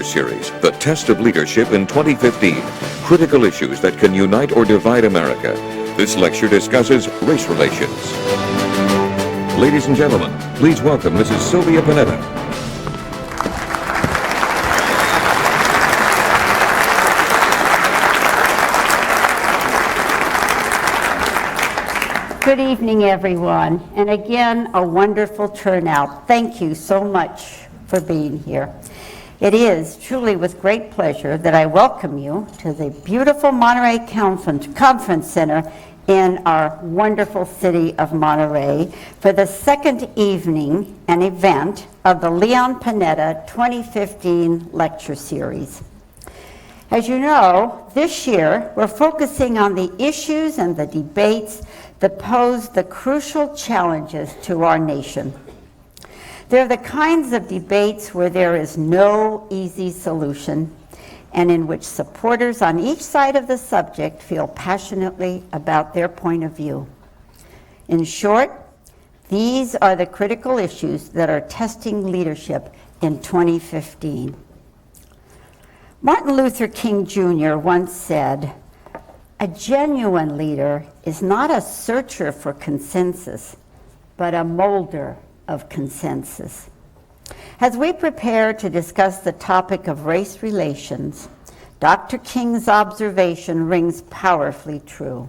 Series, The Test of Leadership in 2015, Critical Issues That Can Unite or Divide America. This lecture discusses race relations. Ladies and gentlemen, please welcome Mrs. Sylvia Panetta. Good evening, everyone, and again, a wonderful turnout. Thank you so much for being here. It is truly with great pleasure that I welcome you to the beautiful Monterey Conference Center in our wonderful city of Monterey for the second evening and event of the Leon Panetta 2015 lecture series. As you know, this year we're focusing on the issues and the debates that pose the crucial challenges to our nation. They're the kinds of debates where there is no easy solution and in which supporters on each side of the subject feel passionately about their point of view. In short, these are the critical issues that are testing leadership in 2015. Martin Luther King Jr. once said, "A genuine leader is not a searcher for consensus, but a molder of consensus." As we prepare to discuss the topic of race relations, Dr. King's observation rings powerfully true.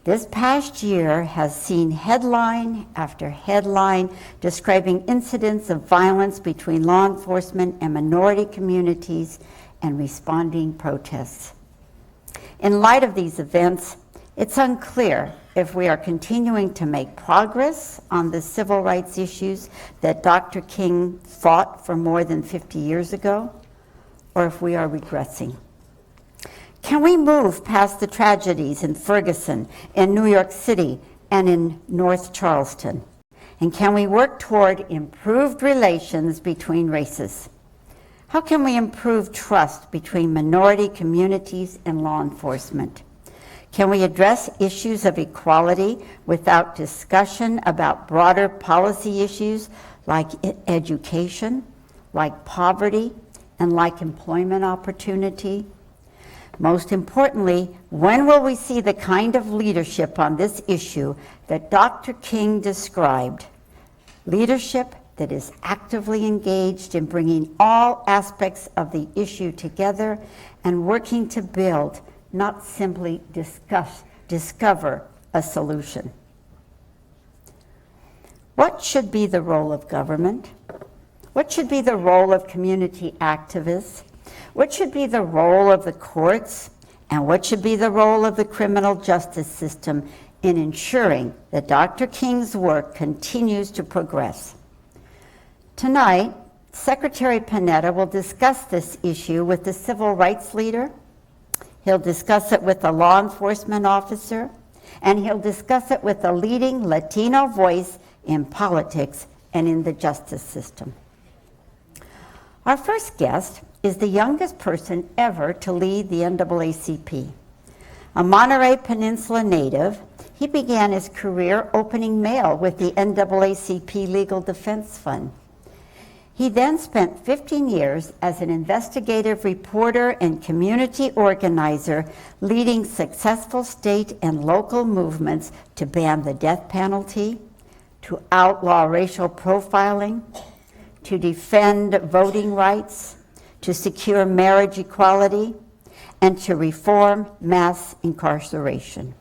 This past year has seen headline after headline describing incidents of violence between law enforcement and minority communities and responding protests. In light of these events, it's unclear if we are continuing to make progress on the civil rights issues that Dr. King fought for more than 50 years ago, or if we are regressing. Can we move past the tragedies in Ferguson, in New York City, and in North Charleston? And can we work toward improved relations between races? How can we improve trust between minority communities and law enforcement? Can we address issues of equality without discussion about broader policy issues like education, like poverty, and like employment opportunity? Most importantly, when will we see the kind of leadership on this issue that Dr. King described? Leadership that is actively engaged in bringing all aspects of the issue together and working to build, not simply discover a solution. What should be the role of government? What should be the role of community activists? What should be the role of the courts? And what should be the role of the criminal justice system in ensuring that Dr. King's work continues to progress? Tonight, Secretary Panetta will discuss this issue with the civil rights leader. He'll discuss it with a law enforcement officer, and he'll discuss it with a leading Latino voice in politics and in the justice system. Our first guest is the youngest person ever to lead the NAACP. A Monterey Peninsula native, he began his career opening mail with the NAACP Legal Defense Fund. He then spent 15 years as an investigative reporter and community organizer, leading successful state and local movements to ban the death penalty, to outlaw racial profiling, to defend voting rights, to secure marriage equality, and to reform mass incarceration.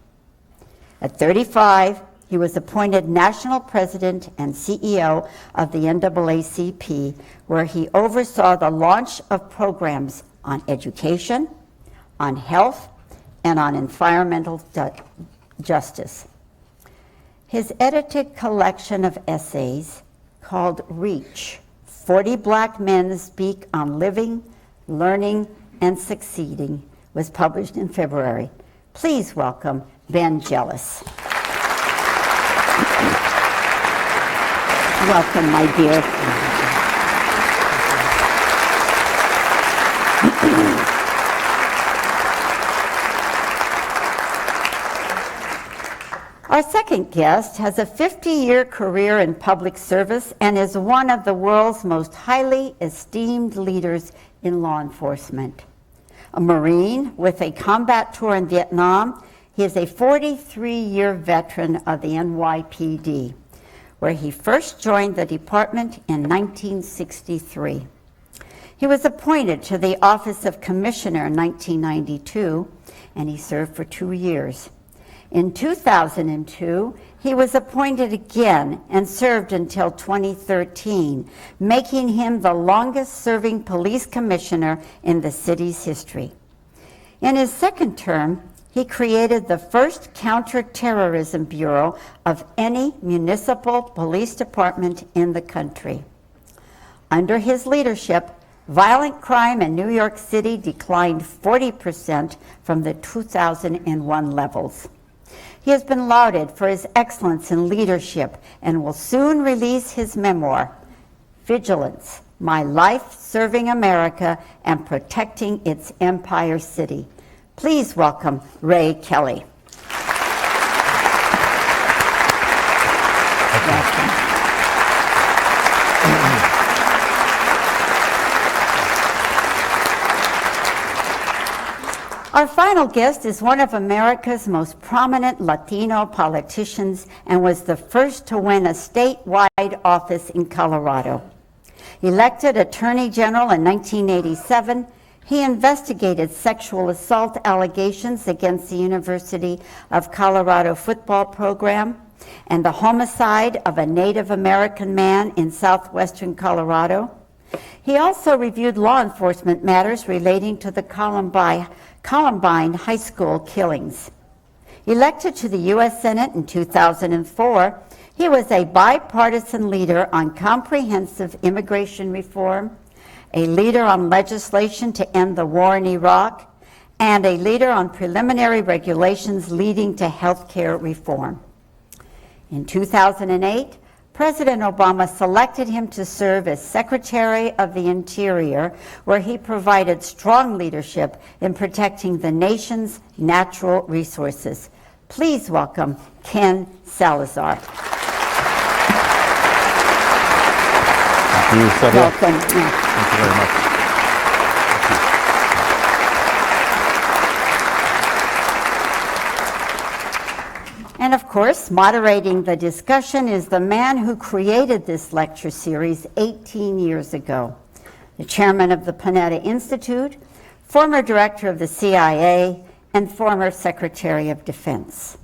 At 35, he was appointed national president and CEO of the NAACP, where he oversaw the launch of programs on education, on health, and on environmental justice. His edited collection of essays called Reach, 40 Black Men Speak on Living, Learning, and Succeeding, was published in February. Please welcome Ben Jealous. Welcome, my dear. Our second guest has a 50-year career in public service and is one of the world's most highly esteemed leaders in law enforcement. A Marine with a combat tour in Vietnam, he is a 43-year veteran of the NYPD, where he first joined the department in 1963. He was appointed to the Office of Commissioner in 1992, and he served for 2 years. In 2002, he was appointed again and served until 2013, making him the longest-serving police commissioner in the city's history. In his second term, he created the first counterterrorism bureau of any municipal police department in the country. Under his leadership, violent crime in New York City declined 40% from the 2001 levels. He has been lauded for his excellence in leadership and will soon release his memoir, Vigilance, My Life Serving America and Protecting Its Empire City. Please welcome Ray Kelly. Our final guest is one of America's most prominent Latino politicians and was the first to win a statewide office in Colorado. Elected Attorney General in 1987, he investigated sexual assault allegations against the University of Colorado football program and the homicide of a Native American man in southwestern Colorado. He also reviewed law enforcement matters relating to the Columbine High School killings. Elected to the U.S. Senate in 2004, he was a bipartisan leader on comprehensive immigration reform, a leader on legislation to end the war in Iraq, and a leader on preliminary regulations leading to health care reform. In 2008, President Obama selected him to serve as Secretary of the Interior, where he provided strong leadership in protecting the nation's natural resources. Please welcome Ken Salazar. Thank you, Sylvia. Welcome. Thank you very much. And of course, moderating the discussion is the man who created this lecture series 18 years ago, the chairman of the Panetta Institute, former director of the CIA, and former Secretary of Defense.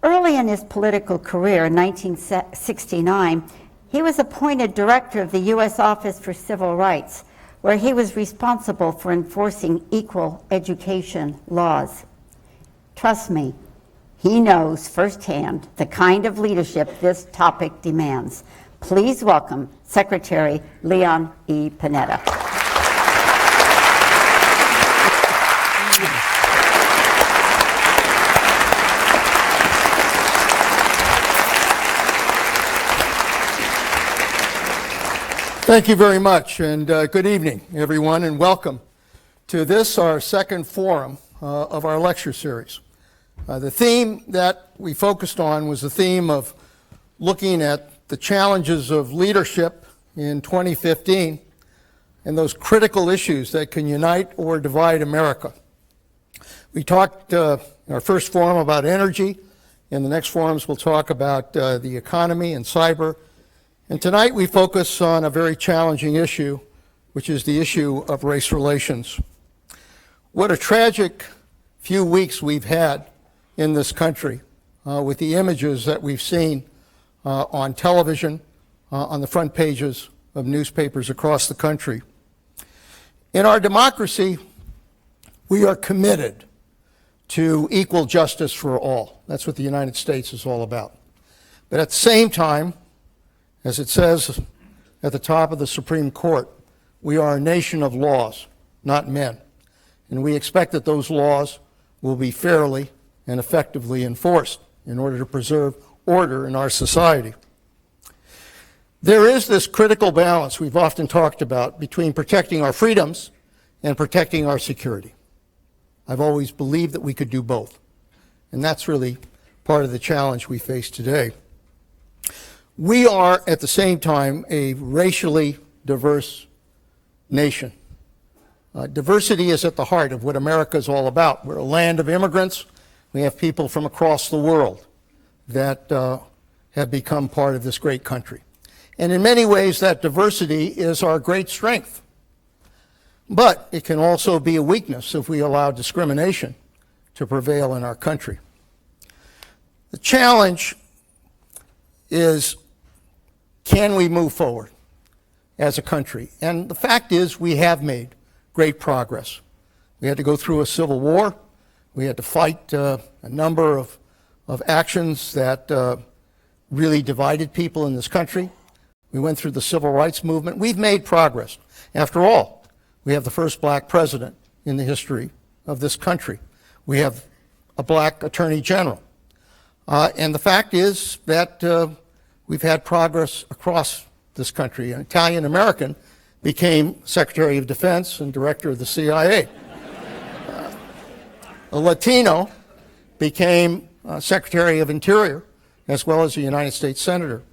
Early in his political career in 1969, he was appointed director of the U.S. Office for Civil Rights, where he was responsible for enforcing equal education laws. Trust me, he knows firsthand the kind of leadership this topic demands. Please welcome Secretary Leon E. Panetta. Thank you very much, and good evening, everyone, and welcome to this, our second forum of our lecture series. The theme that we focused on was the theme of looking at the challenges of leadership in 2015 and those critical issues that can unite or divide America. We talked in our first forum about energy. In the next forums, we'll talk about the economy and cyber. And tonight we focus on a very challenging issue, which is the issue of race relations. What a tragic few weeks we've had in this country with the images that we've seen on television, on the front pages of newspapers across the country. In our democracy, we are committed to equal justice for all. That's what the United States is all about. But at the same time, as it says at the top of the Supreme Court, we are a nation of laws, not men. And we expect that those laws will be fairly and effectively enforced in order to preserve order in our society. There is this critical balance we've often talked about between protecting our freedoms and protecting our security. I've always believed that we could do both. And that's really part of the challenge we face today. We are, at the same time, a racially diverse nation. Diversity is at the heart of what America is all about. We're a land of immigrants. We have people from across the world that have become part of this great country. And in many ways, that diversity is our great strength. But it can also be a weakness if we allow discrimination to prevail in our country. The challenge is, can we move forward as a country? And the fact is, we have made great progress. We had to go through a civil war. We had to fight a number of actions that really divided people in this country. We went through the civil rights movement. We've made progress. After all, we have the first black president in the history of this country. We have a black attorney general. And the fact is that we've had progress across this country. An Italian American became Secretary of Defense and Director of the CIA. A Latino became Secretary of Interior, as well as a United States Senator.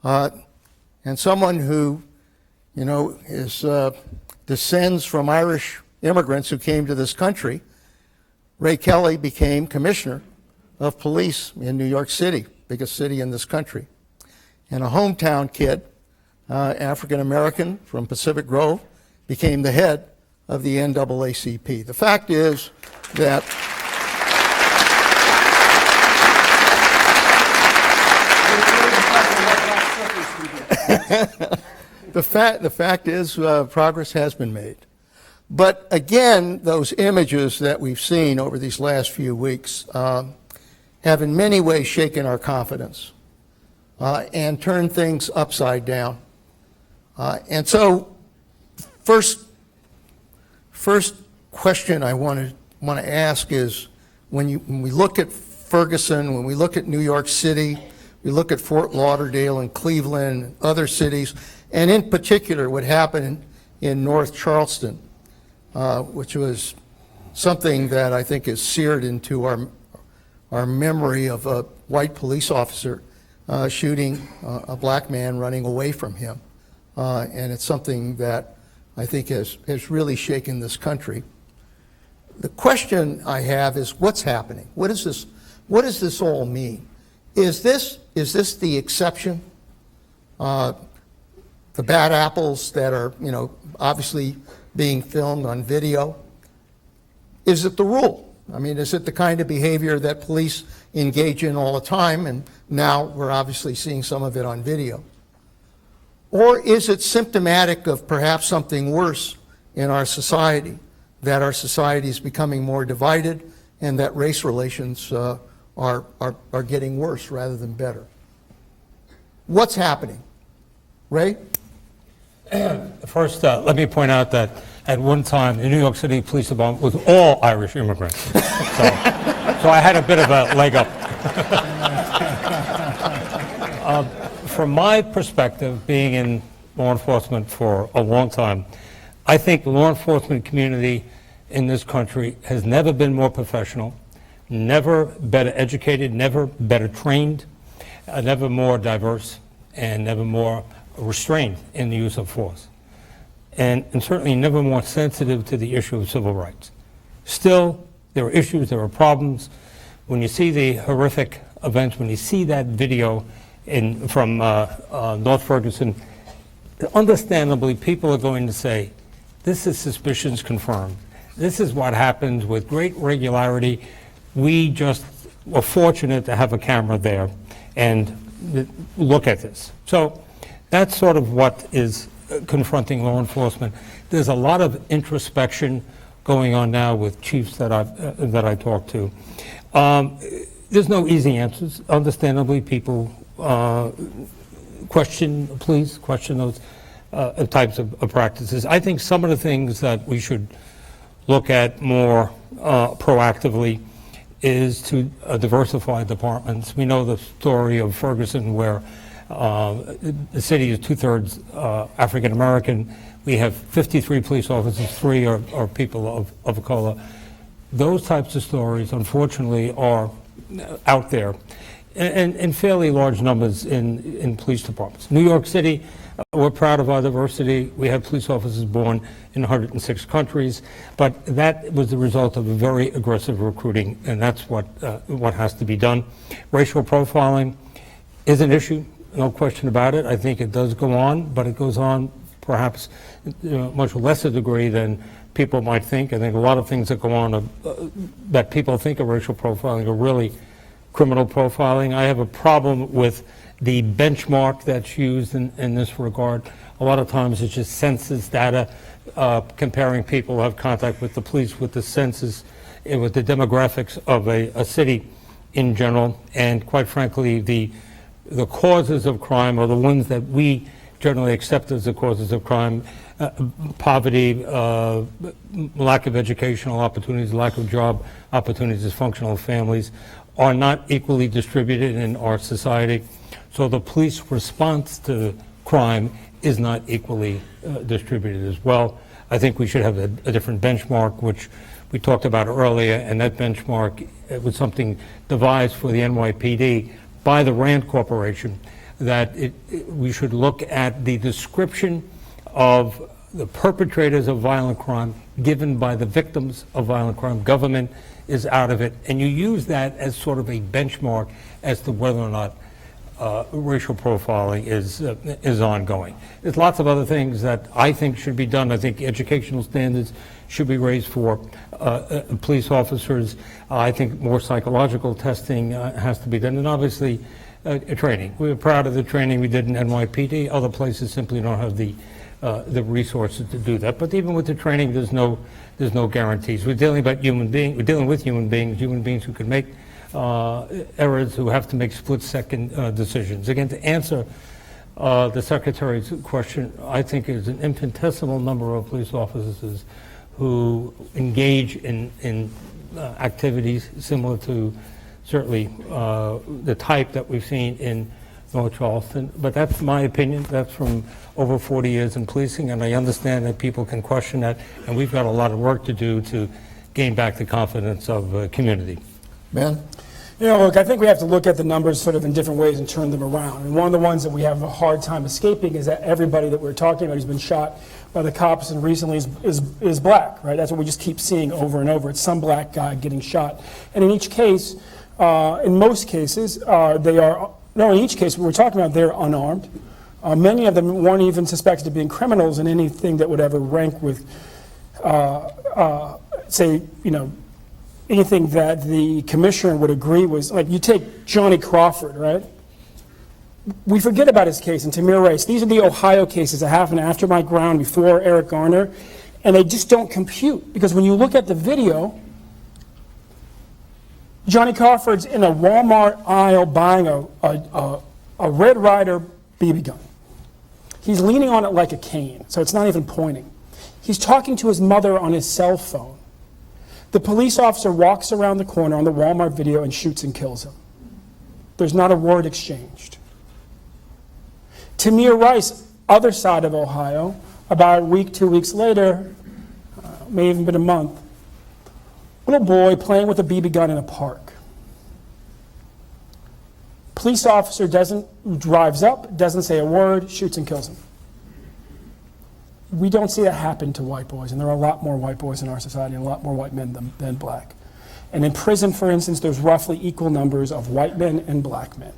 And someone who, descends from Irish immigrants who came to this country, Ray Kelly became Commissioner of Police in New York City, biggest city in this country. And a hometown kid, African American from Pacific Grove, became the head of the NAACP. The fact is that the fact is progress has been made. But again, those images that we've seen over these last few weeks have in many ways shaken our confidence and turned things upside down. And so, first question I want to ask is, when we look at Ferguson, when we look at New York City, we look at Fort Lauderdale and Cleveland and other cities, and in particular what happened in North Charleston, which was something that I think is seared into our memory of a white police officer shooting a black man running away from him. And it's something that I think has really shaken this country. The question I have is, what's happening? What does this all mean? Is this the exception? The bad apples that are, obviously being filmed on video? Is it the rule? I mean, is it the kind of behavior that police engage in all the time, and now we're obviously seeing some of it on video? Or is it symptomatic of perhaps something worse in our society, that our society is becoming more divided and that race relations are getting worse rather than better? What's happening? Ray? First, let me point out that at one time, the New York City Police Department was all Irish immigrants. So I had a bit of a leg up. From my perspective, being in law enforcement for a long time, I think the law enforcement community in this country has never been more professional, never better educated, never better trained, never more diverse, and never more restrained in the use of force. And certainly never more sensitive to the issue of civil rights. Still, there are issues, there are problems. When you see the horrific events, when you see that video from North Ferguson, understandably, people are going to say, this is suspicions confirmed. This is what happens with great regularity. We just were fortunate to have a camera there and look at this. So that's sort of what is confronting law enforcement. There's a lot of introspection going on now with chiefs that I talk to. There's no easy answers. Understandably, people question those types of practices. I think some of the things that we should look at more proactively is to diversify departments. We know the story of Ferguson, where the city is 2/3 African American. We have 53 police officers, 3 are people of color. Those types of stories, unfortunately, are out there, and in fairly large numbers in police departments. New York City, we're proud of our diversity. We have police officers born in 106 countries, but that was the result of a very aggressive recruiting, and that's what has to be done. Racial profiling is an issue, no question about it. I think it does go on, but it goes on perhaps much lesser degree than people might think. I think a lot of things that go on that people think are racial profiling are really criminal profiling. I have a problem with the benchmark that's used in this regard. A lot of times it's just census data, comparing people who have contact with the police, with the census, with the demographics of a city in general, and quite frankly, the causes of crime are the ones that we generally accept as the causes of crime. Poverty, lack of educational opportunities, lack of job opportunities, dysfunctional families are not equally distributed in our society. So the police response to crime is not equally distributed as well. I think we should have a different benchmark, which we talked about earlier, and that benchmark was something devised for the NYPD by the Rand Corporation, that we should look at the description of the perpetrators of violent crime given by the victims of violent crime. Government is out of it, and you use that as sort of a benchmark as to whether or not racial profiling is ongoing. There's lots of other things that I think should be done. I think educational standards should be raised for police officers. I think more psychological testing has to be done, and obviously training. We're proud of the training we did in NYPD. Other places simply don't have the resources to do that. But even with the training, there's no guarantees. We're dealing with human beings who can make errors, who have to make split-second decisions. Again, to answer the Secretary's question, I think there's an infinitesimal number of police officers who engage in activities similar to certainly the type that we've seen in North Charleston. But that's my opinion. That's from over 40 years in policing, and I understand that people can question that, and we've got a lot of work to do to gain back the confidence of the community. Ben? You know, look, I think we have to look at the numbers sort of in different ways and turn them around. And one of the ones that we have a hard time escaping is that everybody that we're talking about who's been shot by the cops and recently is black, right? That's what we just keep seeing over and over. It's some black guy getting shot. And in each case, in most cases, in each case we're talking about, they're unarmed. Many of them weren't even suspected of being criminals in anything that would ever rank with, say, you know, anything that the commissioner would agree was, like, you take Johnny Crawford, right? We forget about his case and Tamir Rice. These are the Ohio cases that happened after Mike Brown, before Eric Garner, and they just don't compute, because when you look at the video, Johnny Crawford's in a Walmart aisle buying a Red Ryder BB gun. He's leaning on it like a cane, so it's not even pointing. He's talking to his mother on his cell phone. The police officer walks around the corner on the Walmart video and shoots and kills him. There's not a word exchanged. Tamir Rice, other side of Ohio, about a week, 2 weeks later, may even been a month, little boy playing with a BB gun in a park. Police officer drives up, doesn't say a word, shoots and kills him. We don't see that happen to white boys, and there are a lot more white boys in our society and a lot more white men than black. And in prison, for instance, there's roughly equal numbers of white men and black men.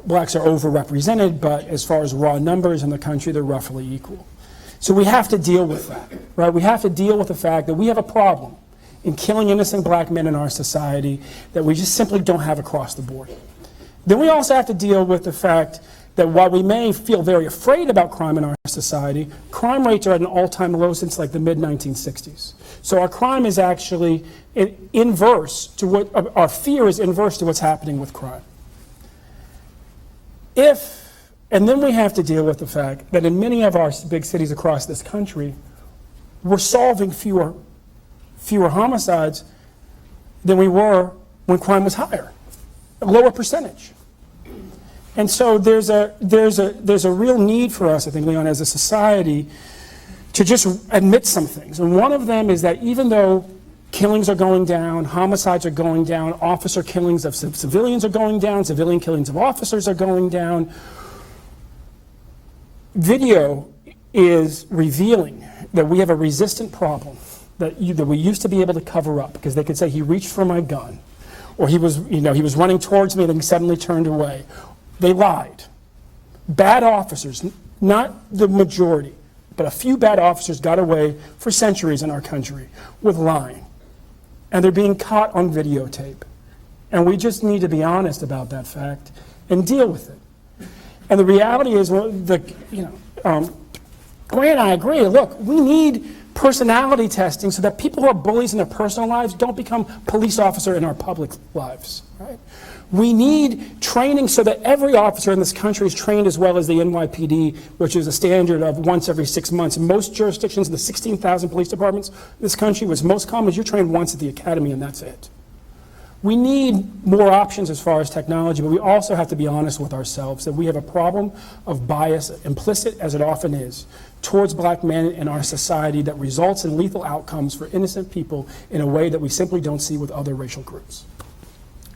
Blacks are overrepresented, but as far as raw numbers in the country, they're roughly equal. So we have to deal with that, right? We have to deal with the fact that we have a problem in killing innocent black men in our society that we just simply don't have across the board. Then we also have to deal with the fact that while we may feel very afraid about crime in our society, crime rates are at an all-time low since like the mid-1960s. So our crime is actually inverse to what, our fear is inverse to what's happening with crime. And then we have to deal with the fact that in many of our big cities across this country, we're solving fewer homicides than we were when crime was higher, a lower percentage. And so there's a real need for us, I think, Leon, as a society, to just admit some things. And one of them is that even though Killings are going down, homicides are going down, officer killings of civilians are going down, civilian killings of officers are going down. Video is revealing that we have a resistant problem that we used to be able to cover up, because they could say he reached for my gun, or he was running towards me and then suddenly turned away. They lied. Bad officers, not the majority, but a few bad officers got away for centuries in our country with lying. And they're being caught on videotape. And we just need to be honest about that fact and deal with it. And the reality is, Gray and I agree, look, we need personality testing so that people who are bullies in their personal lives don't become police officer in our public lives, right? We need training so that every officer in this country is trained as well as the NYPD, which is a standard of once every 6 months. In most jurisdictions, in the 16,000 police departments in this country, what's most common is you're trained once at the academy and that's it. We need more options as far as technology, but we also have to be honest with ourselves that we have a problem of bias, implicit as it often is, towards black men in our society that results in lethal outcomes for innocent people in a way that we simply don't see with other racial groups.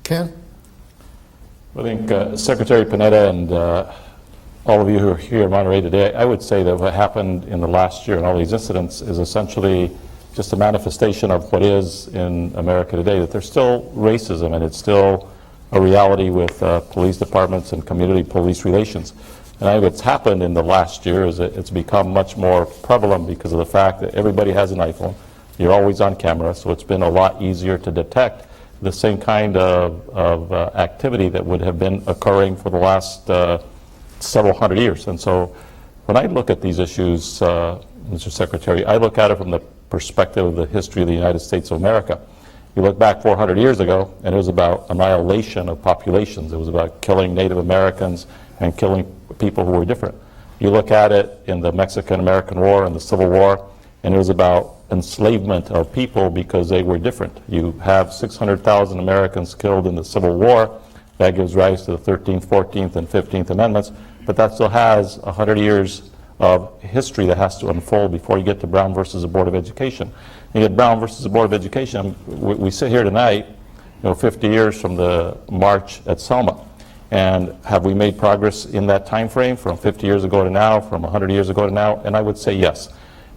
Ken? I think Secretary Panetta and all of you who are here in Monterey today, I would say that what happened in the last year and all these incidents is essentially just a manifestation of what is in America today, that there's still racism and it's still a reality with police departments and community police relations. And I think what's happened in the last year is that it's become much more prevalent because of the fact that everybody has an iPhone. You're always on camera, so it's been a lot easier to detect the same kind of activity that would have been occurring for the last several hundred years. And so when I look at these issues, Mr. Secretary, I look at it from the perspective of the history of the United States of America. You look back 400 years ago, and it was about annihilation of populations. It was about killing Native Americans and killing people who were different. You look at it in the Mexican-American War and the Civil War, and it was about enslavement of people because they were different. You have 600,000 Americans killed in the Civil War. That gives rise to the 13th, 14th, and 15th Amendments, but that still has 100 years of history that has to unfold before you get to Brown versus the Board of Education. You get Brown versus the Board of Education, we sit here tonight, 50 years from the march at Selma. And have we made progress in that time frame from 50 years ago to now, from 100 years ago to now? And I would say yes.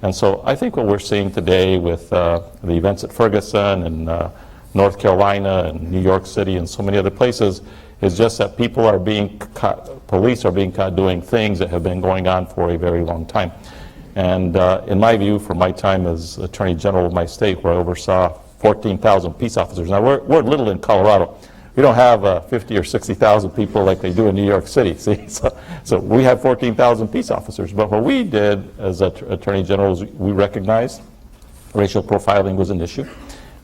And so I think what we're seeing today with the events at Ferguson and North Carolina and New York City and so many other places is just that people are being caught, police are being caught doing things that have been going on for a very long time. And in my view, from my time as Attorney General of my state, where I oversaw 14,000 peace officers. Now we're little in Colorado. We don't have 50 or 60,000 people like they do in New York City. See, so we have 14,000 peace officers. But what we did as Attorney General is we recognized racial profiling was an issue.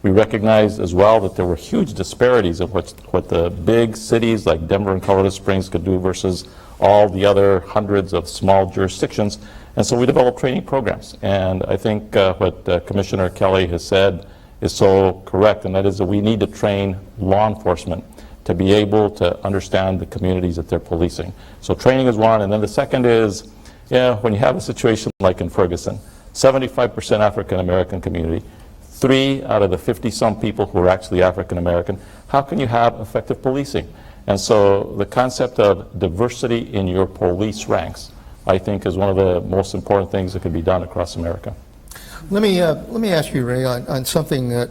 We recognized as well that there were huge disparities of what the big cities like Denver and Colorado Springs could do versus all the other hundreds of small jurisdictions. And so we developed training programs. And I think what Commissioner Kelly has said is so correct, and that is that we need to train law enforcement to be able to understand the communities that they're policing. So training is one, and then the second is, when you have a situation like in Ferguson, 75% African American community, 3 out of the 50-some people who are actually African American, how can you have effective policing? And so the concept of diversity in your police ranks, I think, is one of the most important things that could be done across America. Let me ask you, Ray, on something that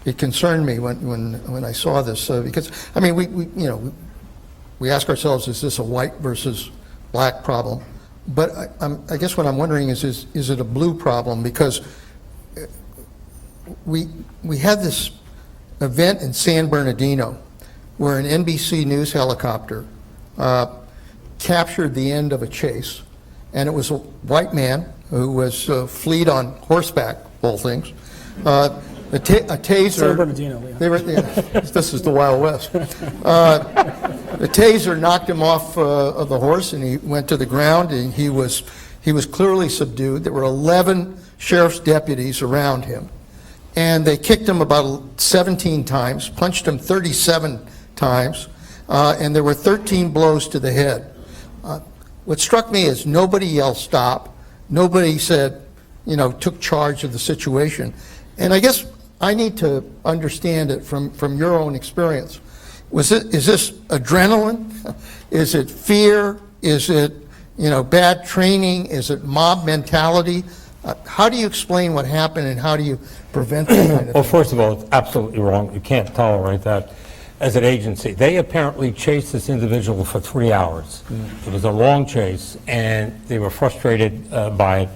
it concerned me when I saw this because I mean we ask ourselves, is this a white versus black problem? But I guess what I'm wondering is it a blue problem? Because we had this event in San Bernardino where an NBC News helicopter captured the end of a chase, and it was a white man who was fleed on horseback, all things. A taser. San Bernardino, yeah. This is the Wild West. The taser knocked him off of the horse, and he went to the ground, and he was clearly subdued. There were 11 sheriff's deputies around him, and they kicked him about 17 times, punched him 37 times, and there were 13 blows to the head. What struck me is nobody yelled stop. Nobody said, took charge of the situation. And I guess I need to understand it from your own experience. Is this adrenaline? Is it fear? Is it, bad training? Is it mob mentality? How do you explain what happened, and how do you prevent that kind of Well, thing? first of all, it's absolutely wrong. You can't tolerate that as an agency. They apparently chased this individual for 3 hours. It was a long chase, and they were frustrated by it,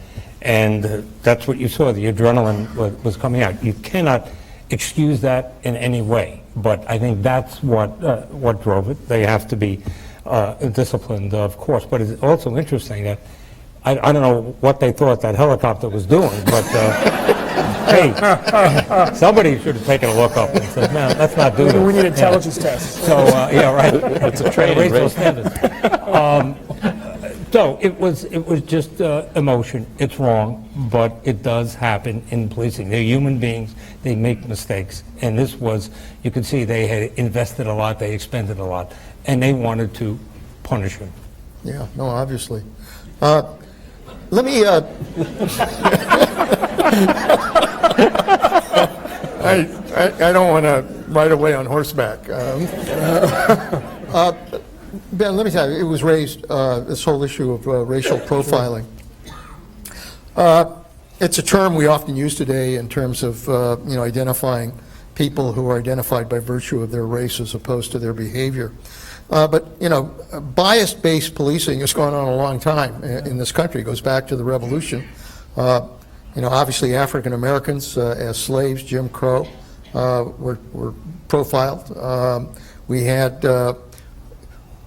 and that's what you saw. The adrenaline was coming out. You cannot excuse that in any way, but I think that's what drove it. They have to be disciplined, of course, but it's also interesting that I don't know what they thought that helicopter was doing, but hey, somebody should have taken a look up and said, "Man, let's not do Maybe this." we need intelligence tests. So, yeah, right. It's a training Raise those race. standards. So it was just emotion. It's wrong, but it does happen in policing. They're human beings. They make mistakes. And this was, you could see they had invested a lot. They expended a lot. And they wanted to punish him. Yeah, no, obviously. Let me, I don't want to ride away on horseback. Ben, let me tell you, it was raised, this whole issue of racial profiling. It's a term we often use today in terms of, identifying people who are identified by virtue of their race as opposed to their behavior. But, bias-based policing has gone on a long time in this country. It goes back to the Revolution. Obviously African Americans as slaves, Jim Crow, were profiled. We had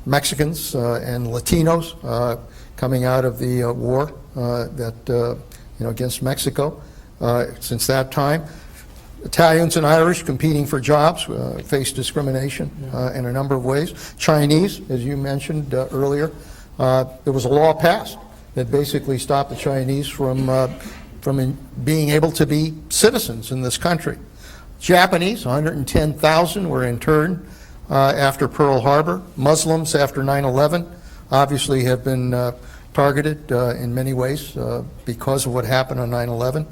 Mexicans and Latinos coming out of the war against Mexico. Since that time, Italians and Irish competing for jobs face discrimination in a number of ways. Chinese, as you mentioned earlier, there was a law passed that basically stopped the Chinese from being able to be citizens in this country. Japanese, 110,000 were interned after Pearl Harbor. Muslims after 9/11 obviously have been targeted in many ways because of what happened on 9/11.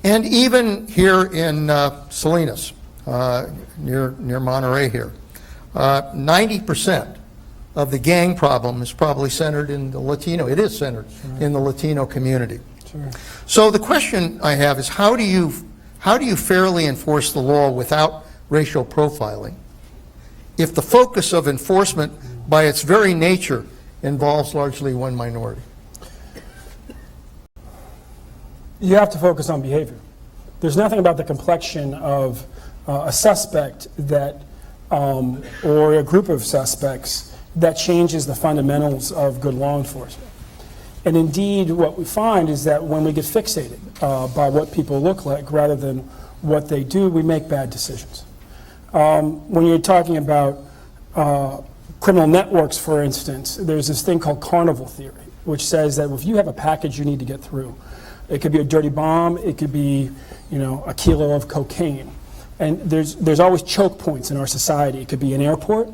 And even here in Salinas, near Monterey here, 90% of the gang problem is probably centered in the Latino, it is centered in the Latino community. Sure. So the question I have is, how do you fairly enforce the law without racial profiling if the focus of enforcement by its very nature involves largely one minority? You have to focus on behavior. There's nothing about the complexion of a suspect that, or a group of suspects that changes the fundamentals of good law enforcement. And indeed, what we find is that when we get fixated by what people look like rather than what they do, we make bad decisions. When you're talking about criminal networks, for instance, there's this thing called carnival theory, which says that if you have a package you need to get through, it could be a dirty bomb, it could be, a kilo of cocaine. And there's always choke points in our society. It could be an airport,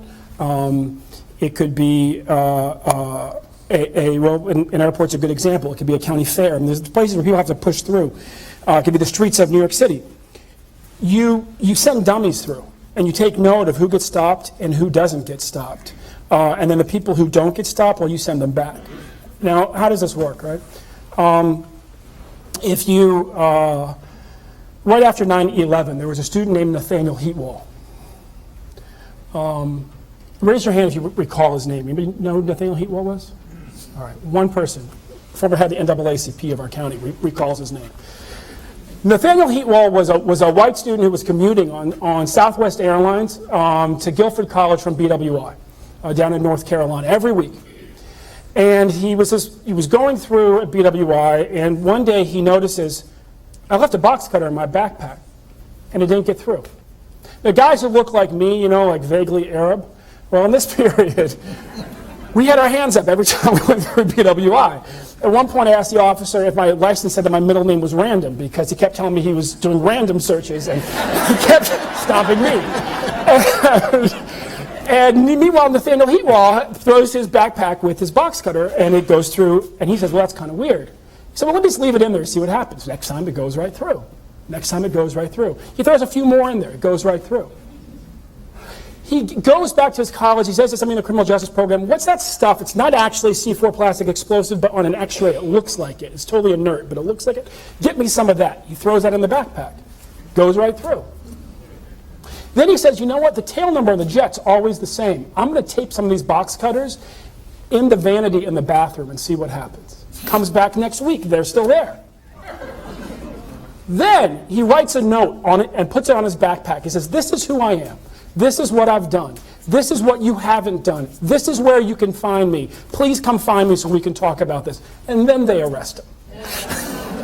it could be well, an airport's a good example. It could be a county fair. And there's places where people have to push through. It could be the streets of New York City. You send dummies through, and you take note of who gets stopped and who doesn't get stopped. And then the people who don't get stopped, well, you send them back. Now, how does this work, right? If you, right after 9/11, there was a student named Nathaniel Heatwall. Raise your hand if you recall his name. Anybody know who Nathaniel Heatwall was? All right, one person, former head of the NAACP of our county, recalls his name. Nathaniel Heatwall was a white student who was commuting on Southwest Airlines to Guilford College from BWI down in North Carolina every week. And he was going through at BWI, and one day he notices, I left a box cutter in my backpack, and it didn't get through. The guys who look like me, like vaguely Arab, well, in this period, we had our hands up every time we went through BWI. At one point, I asked the officer if my license said that my middle name was Random, because he kept telling me he was doing random searches, and he kept stopping me. And meanwhile, Nathaniel Heatwall throws his backpack with his box cutter, and it goes through, and he says, well, that's kind of weird. He said, well, let me just leave it in there and see what happens. Next time, it goes right through. Next time it goes right through. He throws a few more in there, it goes right through. He goes back to his college, he says to somebody in the criminal justice program, what's that stuff? It's not actually C4 plastic explosive, but on an x-ray it looks like it. It's totally inert, but it looks like it. Get me some of that. He throws that in the backpack. Goes right through. Then he says, you know what, the tail number on the jet's always the same. I'm going to tape some of these box cutters in the vanity in the bathroom and see what happens. Comes back next week, they're still there. Then he writes a note on it and puts it on his backpack. He says, this is who I am. This is what I've done. This is what you haven't done. This is where you can find me. Please come find me so we can talk about this. And then they arrest him.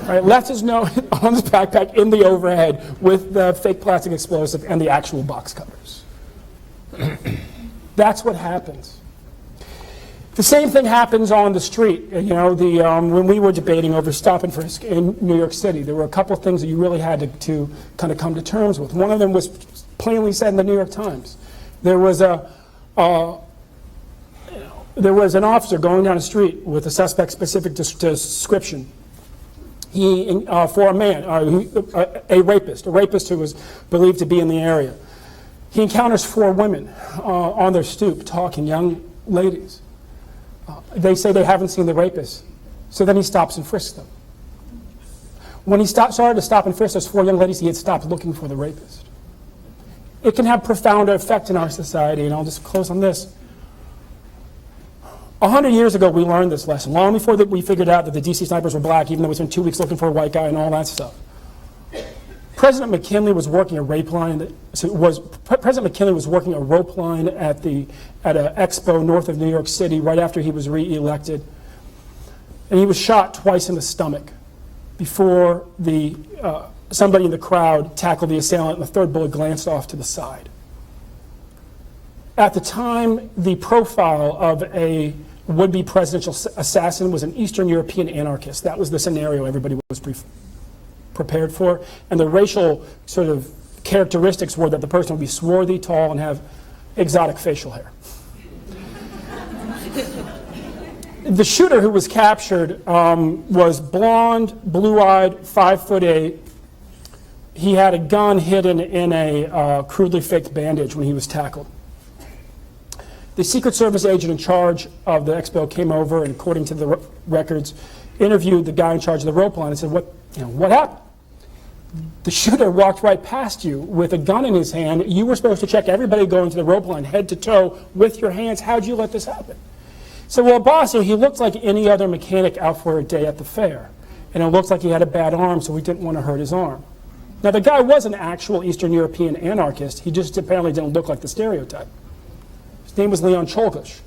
Right, left his note on his backpack in the overhead with the fake plastic explosive and the actual box cutters. That's what happens. The same thing happens on the street. You know, when we were debating over stop and frisk in New York City, there were a couple of things that you really had to kind of come to terms with. One of them was plainly said in the New York Times. There was an officer going down the street with a suspect-specific description. He, for a man, a rapist who was believed to be in the area. He encounters 4 women on their stoop talking, young ladies. They say they haven't seen the rapist, so then he stops and frisks them. When he started to stop and frisk those 4 young ladies, he had stopped looking for the rapist. It can have profound effect in our society, and I'll just close on this. 100 years ago, we learned this lesson, long before that we figured out that the DC snipers were black, even though we spent 2 weeks looking for a white guy and all that stuff. President McKinley was working a rape line. President McKinley was working a rope line at an expo north of New York City right after he was re-elected, and he was shot twice in the stomach before somebody in the crowd tackled the assailant, and the 3rd bullet glanced off to the side. At the time, the profile of a would-be presidential assassin was an Eastern European anarchist. That was the scenario everybody was prepared for. And the racial sort of characteristics were that the person would be swarthy, tall, and have exotic facial hair. The shooter who was captured was blonde, blue-eyed, 5'8". He had a gun hidden in a crudely faked bandage when he was tackled. The Secret Service agent in charge of the expo came over and, according to the records, interviewed the guy in charge of the rope line and said, what happened? The shooter walked right past you with a gun in his hand. You were supposed to check everybody going to the rope line head to toe with your hands. How'd you let this happen? So, well, boss, he looked like any other mechanic out for a day at the fair. And it looked like he had a bad arm, so we didn't want to hurt his arm. Now, the guy was an actual Eastern European anarchist. He just apparently didn't look like the stereotype. His name was Leon Cholgush. He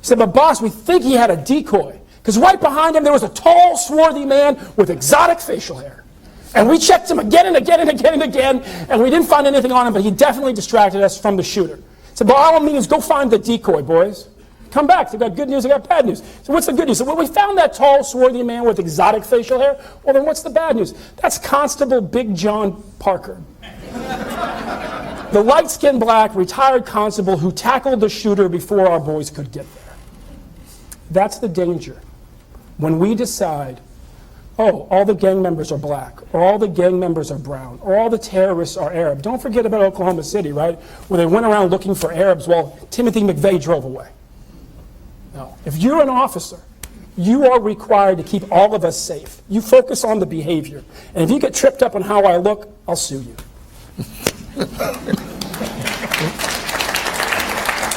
said, but boss, we think he had a decoy, because right behind him there was a tall, swarthy man with exotic facial hair. And we checked him again and again and again and again, and we didn't find anything on him, but he definitely distracted us from the shooter. He said, by all means, go find the decoy, boys. Come back. They got good news, they got bad news. So what's the good news? So, well, we found that tall, swarthy man with exotic facial hair. Well, then what's the bad news? That's Constable Big John Parker. The light-skinned black retired constable who tackled the shooter before our boys could get there. That's the danger. When we decide, oh, all the gang members are black, or all the gang members are brown, or all the terrorists are Arab. Don't forget about Oklahoma City, right? Where they went around looking for Arabs while Timothy McVeigh drove away. No. If you're an officer, you are required to keep all of us safe. You focus on the behavior. And if you get tripped up on how I look, I'll sue you.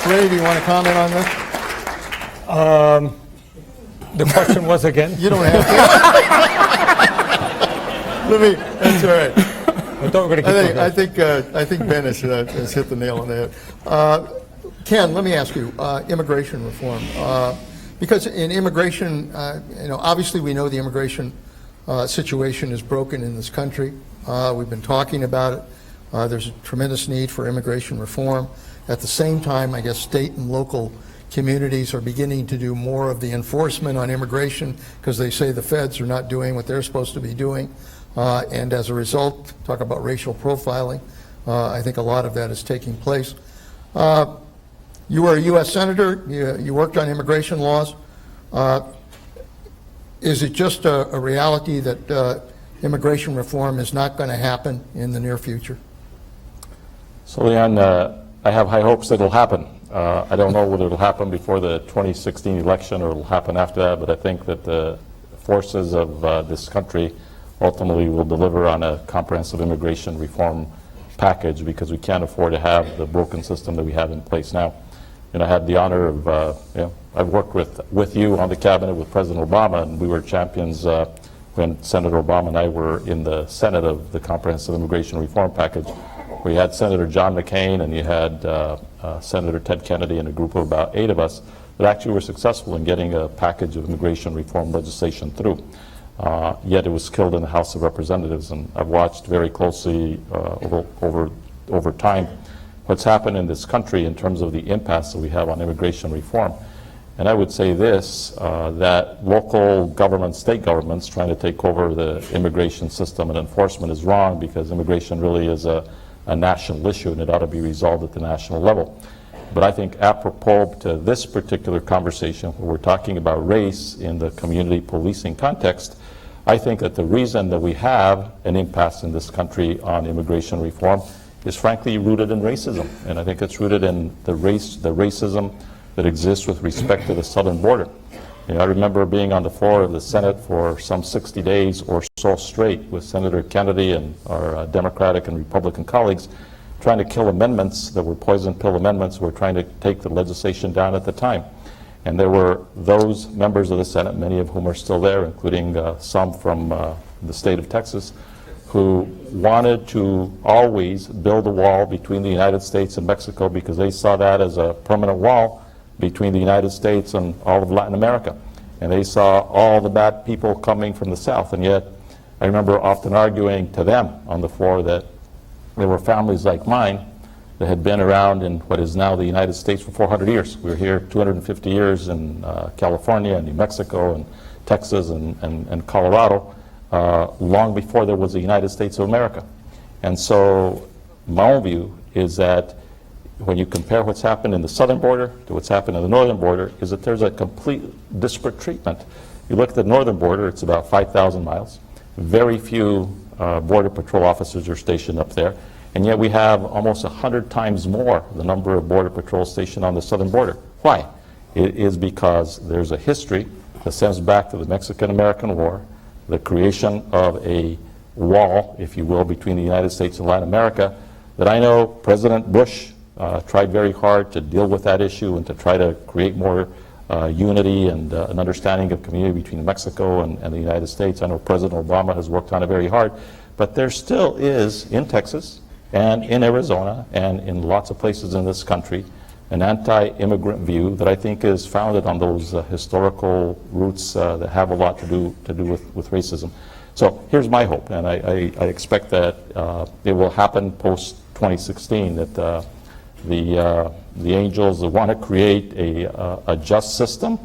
Ray, do you want to comment on this? The question was again? You don't have to. That's all right. I thought we were going to keep I think Ben has hit the nail on the head. Ken, let me ask you, immigration reform. Because in immigration, obviously we know the immigration situation is broken in this country. We've been talking about it. There's a tremendous need for immigration reform. At the same time, I guess state and local communities are beginning to do more of the enforcement on immigration because they say the feds are not doing what they're supposed to be doing. And as a result, talk about racial profiling, I think a lot of that is taking place. You were a U.S. Senator. You worked on immigration laws. Is it just a reality that immigration reform is not going to happen in the near future? So, Leon, I have high hopes that it'll happen. I don't know whether it'll happen before the 2016 election or it'll happen after that, but I think that the forces of this country ultimately will deliver on a comprehensive immigration reform package, because we can't afford to have the broken system that we have in place now. And I had the honor of, I've worked with you on the cabinet with President Obama, and we were champions when Senator Obama and I were in the Senate of the comprehensive immigration reform package. We had Senator John McCain, and you had Senator Ted Kennedy, and a group of about 8 of us that actually were successful in getting a package of immigration reform legislation through. Yet it was killed in the House of Representatives, and I've watched very closely over time what's happened in this country in terms of the impasse that we have on immigration reform. And I would say this, that local governments, state governments, trying to take over the immigration system and enforcement is wrong, because immigration really is a national issue, and it ought to be resolved at the national level. But I think apropos to this particular conversation, where we're talking about race in the community policing context, I think that the reason that we have an impasse in this country on immigration reform is frankly rooted in racism. And I think it's rooted in the racism that exists with respect to the southern border. You know, I remember being on the floor of the Senate for some 60 days or so straight with Senator Kennedy and our Democratic and Republican colleagues, trying to kill amendments that were poison pill amendments. We're trying to take the legislation down at the time. And there were those members of the Senate, many of whom are still there, including some from the state of Texas, who wanted to always build a wall between the United States and Mexico, because they saw that as a permanent wall between the United States and all of Latin America. And they saw all the bad people coming from the South. And yet, I remember often arguing to them on the floor that there were families like mine that had been around in what is now the United States for 400 years. We were here 250 years in California and New Mexico and Texas and Colorado, long before there was the United States of America. And so my own view is that when you compare what's happened in the southern border to what's happened in the northern border, is that there's a complete disparate treatment. You look at the northern border, it's about 5,000 miles. Very few Border Patrol officers are stationed up there. And yet we have almost 100 times more the number of Border Patrol stationed on the southern border. Why? It is because there's a history that stems back to the Mexican-American War, the creation of a wall, if you will, between the United States and Latin America, that I know President Bush tried very hard to deal with that issue and to try to create more unity and an understanding of community between Mexico and the United States. I know President Obama has worked on it very hard, but there still is in Texas and in Arizona and in lots of places in this country an anti-immigrant view that I think is founded on those historical roots that have a lot to do with racism. So here's my hope, and I expect that it will happen post-2016, that the angels that want to create a just system,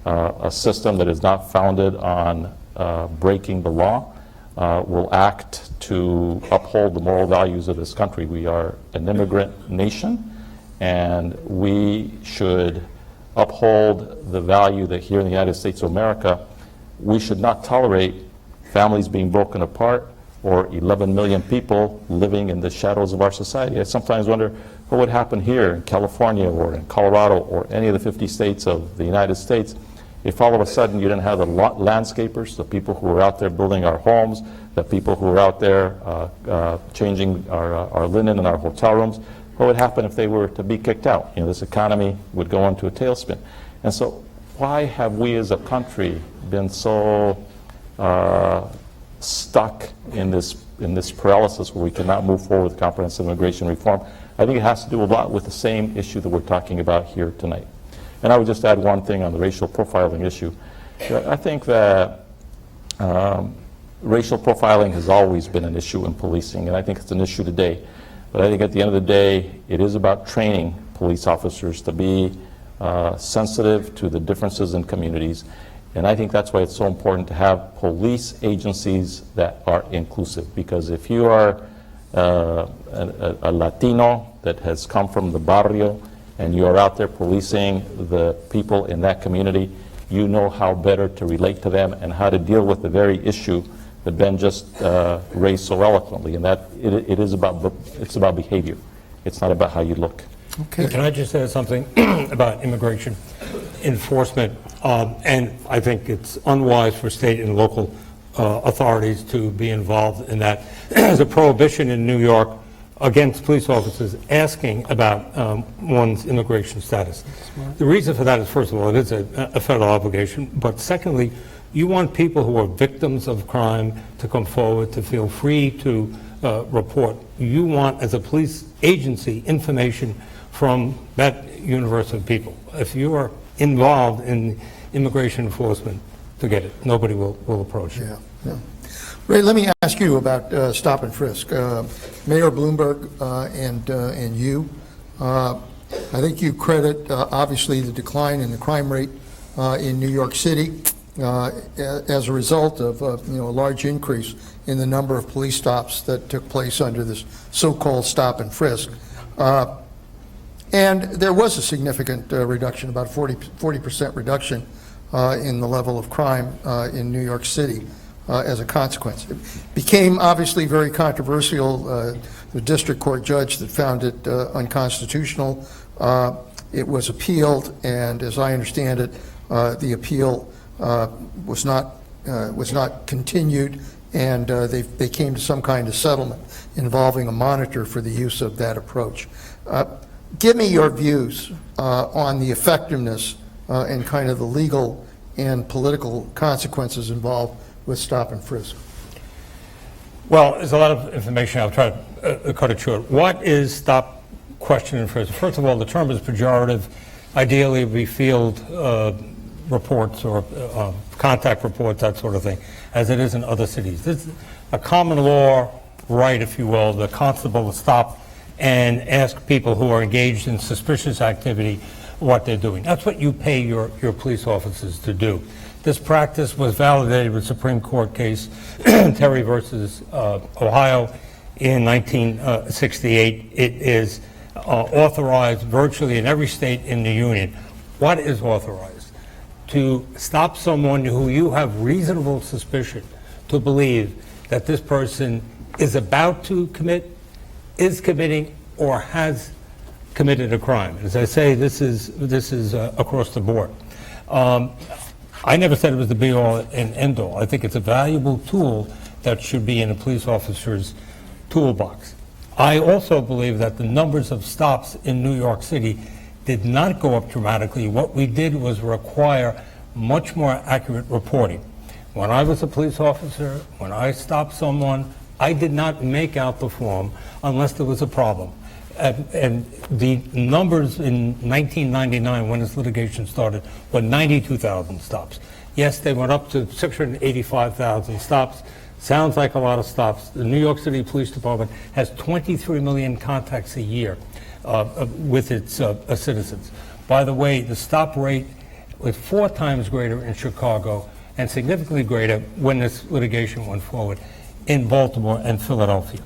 a system that is not founded on breaking the law, will act to uphold the moral values of this country. We are an immigrant nation, and we should uphold the value that here in the United States of America, we should not tolerate families being broken apart or 11 million people living in the shadows of our society. I sometimes wonder what would happen here in California or in Colorado or any of the 50 states of the United States if all of a sudden you didn't have the landscapers, the people who were out there building our homes, the people who were out there changing our linen in our hotel rooms. What would happen if they were to be kicked out? You know, this economy would go into a tailspin. And so why have we as a country been so stuck in this paralysis where we cannot move forward with comprehensive immigration reform? I think it has to do a lot with the same issue that we're talking about here tonight. And I would just add one thing on the racial profiling issue. I think that racial profiling has always been an issue in policing, and I think it's an issue today. But I think at the end of the day, it is about training police officers to be sensitive to the differences in communities. And I think that's why it's so important to have police agencies that are inclusive. Because if you are a Latino that has come from the barrio and you are out there policing the people in that community, you know how better to relate to them and how to deal with the very issue that Ben just raised so eloquently, and that it's about behavior. It's not about how you look. Okay. Can I just add something about immigration enforcement? And I think it's unwise for state and local authorities to be involved in that. There's a prohibition in New York against police officers asking about one's immigration status. The reason for that is, first of all, it is a federal obligation, but secondly, you want people who are victims of crime to come forward, to feel free to report. You want, as a police agency, information from that universe of people. If you are involved in immigration enforcement, forget it. Nobody will approach you. Yeah, yeah. Ray, let me ask you about stop and frisk. Mayor Bloomberg and you, I think you credit obviously the decline in the crime rate in New York City as a result of a large increase in the number of police stops that took place under this so-called stop and frisk. And there was a significant reduction, about 40% reduction in the level of crime in New York City as a consequence. It became obviously very controversial. The district court judge that found it unconstitutional, it was appealed, and as I understand it, the appeal was not continued, and they came to some kind of settlement involving a monitor for the use of that approach. Give me your views on the effectiveness and kind of the legal and political consequences involved with stop and frisk. Well, there's a lot of information. I'll try to cut it short. What is stop, question, and frisk? First of all, the term is pejorative. Ideally, we field reports or contact reports, that sort of thing, as it is in other cities. This is a common law right, if you will, the constable to stop and ask people who are engaged in suspicious activity what they're doing. That's what you pay your police officers to do. This practice was validated with Supreme Court case Terry versus Ohio in 1968. It is authorized virtually in every state in the union. What is authorized? To stop someone who you have reasonable suspicion to believe that this person is about to commit, is committing, or has committed a crime. As I say, this is across the board. I never said it was the be-all and end-all. I think it's a valuable tool that should be in a police officer's toolbox. I also believe that the numbers of stops in New York City did not go up dramatically. What we did was require much more accurate reporting. When I was a police officer, when I stopped someone, I did not make out the form unless there was a problem. And the numbers in 1999, when this litigation started, were 92,000 stops. Yes, they went up to 685,000 stops. Sounds like a lot of stops. The New York City Police Department has 23 million contacts a year with its citizens. By the way, the stop rate was 4 times greater in Chicago and significantly greater when this litigation went forward in Baltimore and Philadelphia.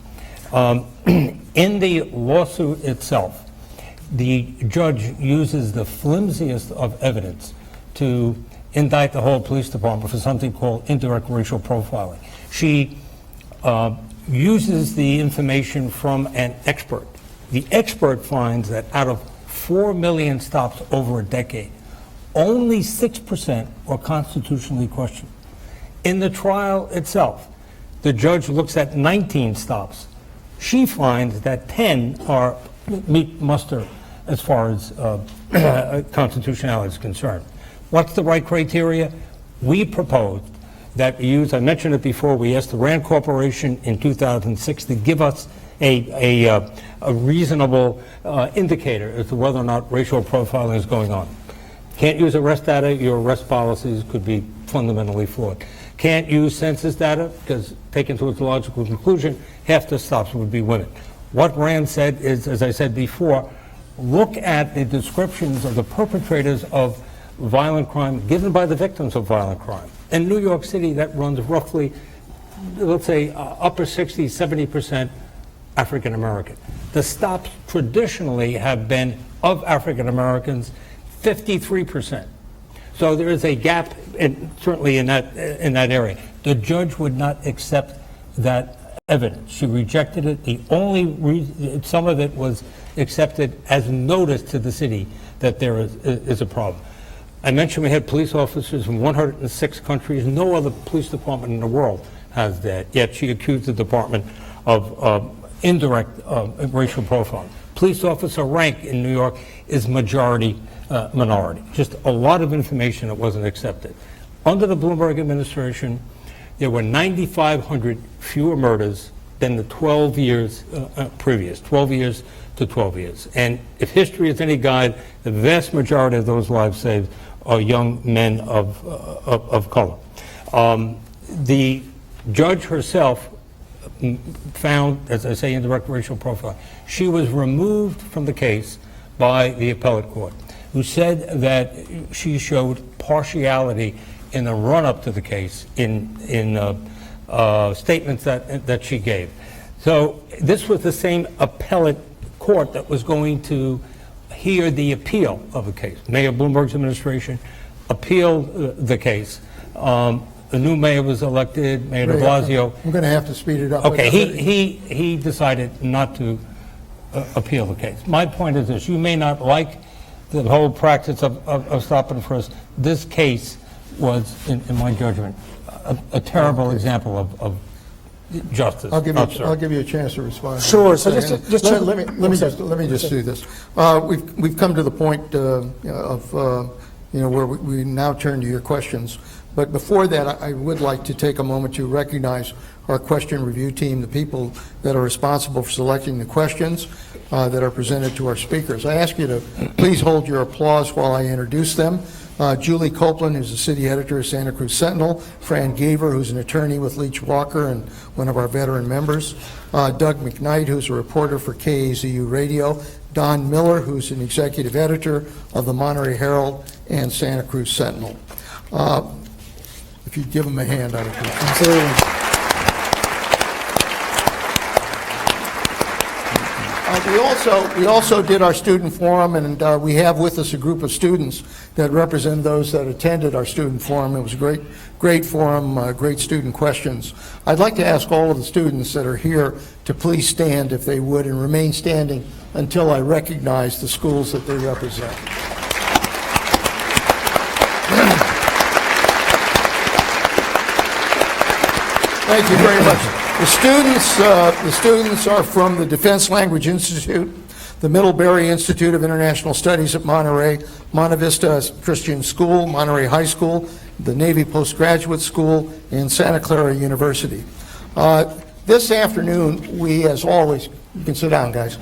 In the lawsuit itself, the judge uses the flimsiest of evidence to indict the whole police department for something called indirect racial profiling. She uses the information from an expert. The expert finds that out of 4 million stops over a decade, only 6% were constitutionally questioned. In the trial itself, the judge looks at 19 stops. She finds that 10 are meet muster as far as constitutionality is concerned. What's the right criteria? We proposed that we use, I mentioned it before, we asked the Rand Corporation in 2006 to give us a reasonable indicator as to whether or not racial profiling is going on. Can't use arrest data, your arrest policies could be fundamentally flawed. Can't use census data because, taken to its logical conclusion, half the stops would be women. What Rand said is, as I said before, look at the descriptions of the perpetrators of violent crime given by the victims of violent crime. In New York City, that runs roughly, let's say, upper 60, 70% African American. The stops traditionally have been of African Americans, 53%. So there is a gap, certainly in that area. The judge would not accept that evidence. She rejected it. The only reason, some of it was accepted as notice to the city that there is a problem. I mentioned we had police officers from 106 countries. No other police department in the world has that, yet she accused the department of indirect racial profiling. Police officer rank in New York is majority minority. Just a lot of information that wasn't accepted. Under the Bloomberg administration, there were 9,500 fewer murders than the 12 years previous, 12 years to 12 years. And if history is any guide, the vast majority of those lives saved are young men of color. The judge herself found, as I say, indirect racial profiling. She was removed from the case by the appellate court, who said that she showed partiality in the run-up to the case in statements that she gave. So this was the same appellate court that was going to hear the appeal of the case. Mayor Bloomberg's administration appealed the case. The new mayor was elected, Mayor de Blasio. I'm going to have to speed it up. Okay, he decided not to appeal the case. My point is this: you may not like the whole practice of stop and frisk. This case was, in my judgment, a terrible example of justice. I'll give you a chance to respond. Sure. So let me just do this. We've come to the point of where we now turn to your questions. But before that, I would like to take a moment to recognize our question review team, the people that are responsible for selecting the questions that are presented to our speakers. I ask you to please hold your applause while I introduce them. Julie Copeland, who's the city editor of Santa Cruz Sentinel, Fran Gaver, who's an attorney with Leach Walker and one of our veteran members, Doug McKnight, who's a reporter for KAZU Radio, Don Miller, who's an executive editor of the Monterey Herald and Santa Cruz Sentinel. If you'd give them a hand, I'd appreciate it. We also did our student forum, and we have with us a group of students that represent those that attended our student forum. It was a great forum, great student questions. I'd like to ask all of the students that are here to please stand, if they would, and remain standing until I recognize the schools that they represent. Thank you very much. The students are from the Defense Language Institute, the Middlebury Institute of International Studies at Monterey, Monte Vista Christian School, Monterey High School, the Navy Postgraduate School, and Santa Clara University. This afternoon, we, as always, you can sit down, guys.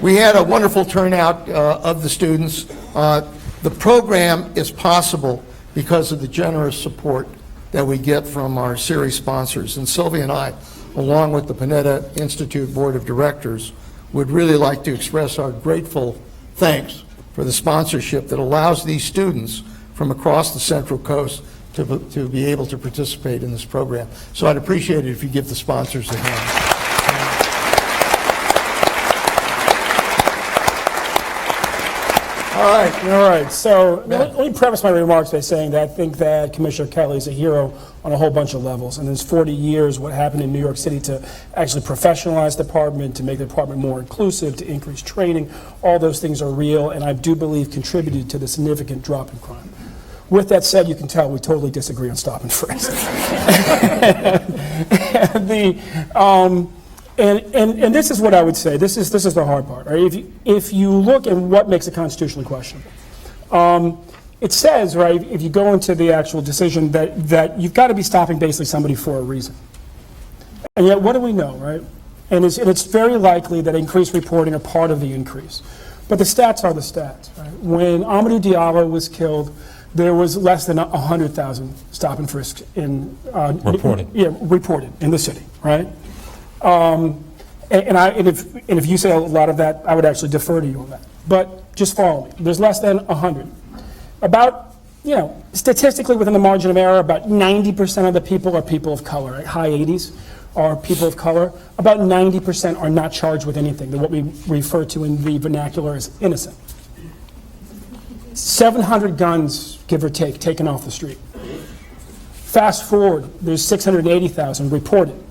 We had a wonderful turnout of the students. The program is possible because of the generous support that we get from our series sponsors. And Sylvia and I, along with the Panetta Institute Board of Directors, would really like to express our grateful thanks for the sponsorship that allows these students from across the Central Coast to be able to participate in this program. So I'd appreciate it if you give the sponsors a hand. All right. So let me preface my remarks by saying that I think that Commissioner Kelly is a hero on a whole bunch of levels. And in his 40 years, what happened in New York City to actually professionalize the department, to make the department more inclusive, to increase training, all those things are real, and I do believe contributed to the significant drop in crime. With that said, you can tell we totally disagree on stop and frisk. And this is what I would say. This is the hard part. Right? If you look at what makes it constitutionally questionable, it says, right, if you go into the actual decision that you've got to be stopping basically somebody for a reason. And yet, what do we know, right? And it's very likely that increased reporting are part of the increase. But the stats are the stats. Right? When Amadou Diallo was killed, there was less than 100,000 stop and frisks reported in the city, right? And if you say a lot of that, I would actually defer to you on that. But just follow me. There's less than 100. About, statistically within the margin of error, about 90% of the people are people of color. Right? High 80s are people of color. About 90% are not charged with anything. They're what we refer to in the vernacular as innocent. 700 guns, give or take, taken off the street. Fast forward, there's 680,000 reported.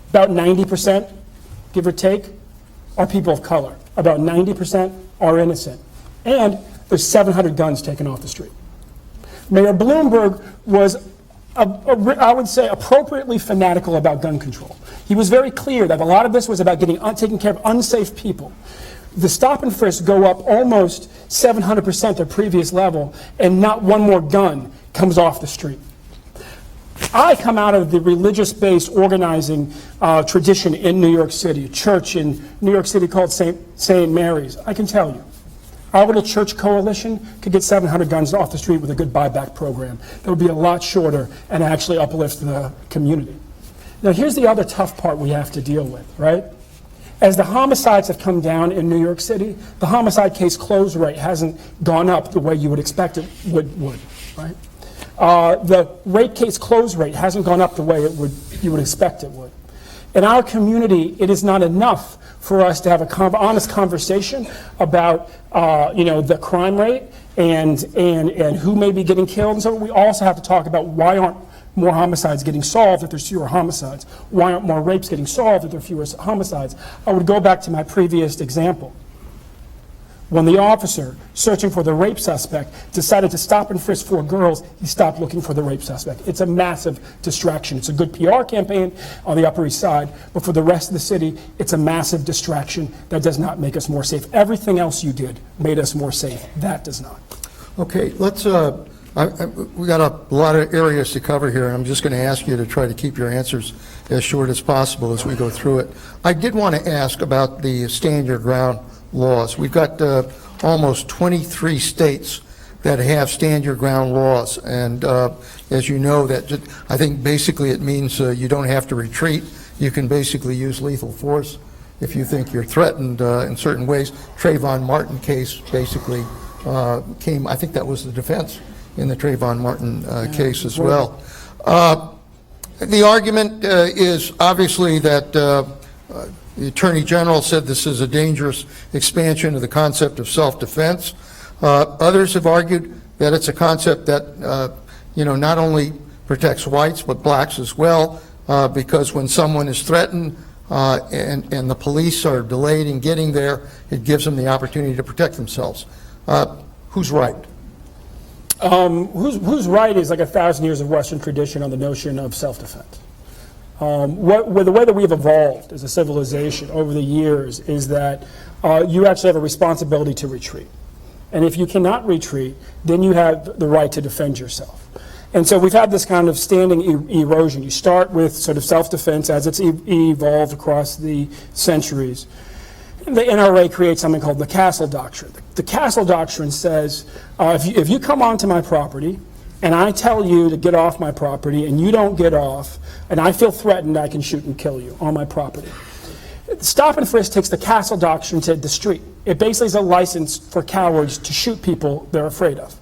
About 90%, give or take, are people of color. About 90% are innocent. And there's 700 guns taken off the street. Mayor Bloomberg was, I would say, appropriately fanatical about gun control. He was very clear that a lot of this was about taking care of unsafe people. The stop and frisk go up almost 700% their previous level, and not one more gun comes off the street. I come out of the religious-based organizing tradition in New York City, a church in New York City called St. Mary's. I can tell you, our little church coalition could get 700 guns off the street with a good buyback program. That would be a lot shorter and actually uplift the community. Now, here's the other tough part we have to deal with, right? As the homicides have come down in New York City, the homicide case close rate hasn't gone up the way you would expect it would, right? The rape case close rate hasn't gone up the way you would expect it would. In our community, it is not enough for us to have an honest conversation about the crime rate and who may be getting killed. And so we also have to talk about why aren't more homicides getting solved if there's fewer homicides? Why aren't more rapes getting solved if there are fewer homicides? I would go back to my previous example. When the officer searching for the rape suspect decided to stop and frisk 4 girls, he stopped looking for the rape suspect. It's a massive distraction. It's a good PR campaign on the Upper East Side, but for the rest of the city, it's a massive distraction that does not make us more safe. Everything else you did made us more safe. That does not. Okay, let's, we got a lot of areas to cover here, and I'm just going to ask you to try to keep your answers as short as possible as we go through it. I did want to ask about the stand your ground laws. We've got almost 23 states that have stand your ground laws, and as you know, that I think basically it means you don't have to retreat. You can basically use lethal force if you think you're threatened in certain ways. Trayvon Martin case basically came, I think that was the defense in the Trayvon Martin case as well. The argument is obviously that the Attorney General said this is a dangerous expansion of the concept of self-defense. Others have argued that it's a concept that not only protects whites but blacks as well, because when someone is threatened and the police are delayed in getting there, it gives them the opportunity to protect themselves. Who's right? Who's right is like 1,000 years of Western tradition on the notion of self-defense. The way that we've evolved as a civilization over the years is that you actually have a responsibility to retreat. And if you cannot retreat, then you have the right to defend yourself. And so we've had this kind of standing erosion. You start with sort of self-defense as it's evolved across the centuries. The NRA creates something called the Castle Doctrine. The Castle Doctrine says, if you come onto my property and I tell you to get off my property and you don't get off, and I feel threatened, I can shoot and kill you on my property. Stop and frisk takes the Castle Doctrine to the street. It basically is a license for cowards to shoot people they're afraid of.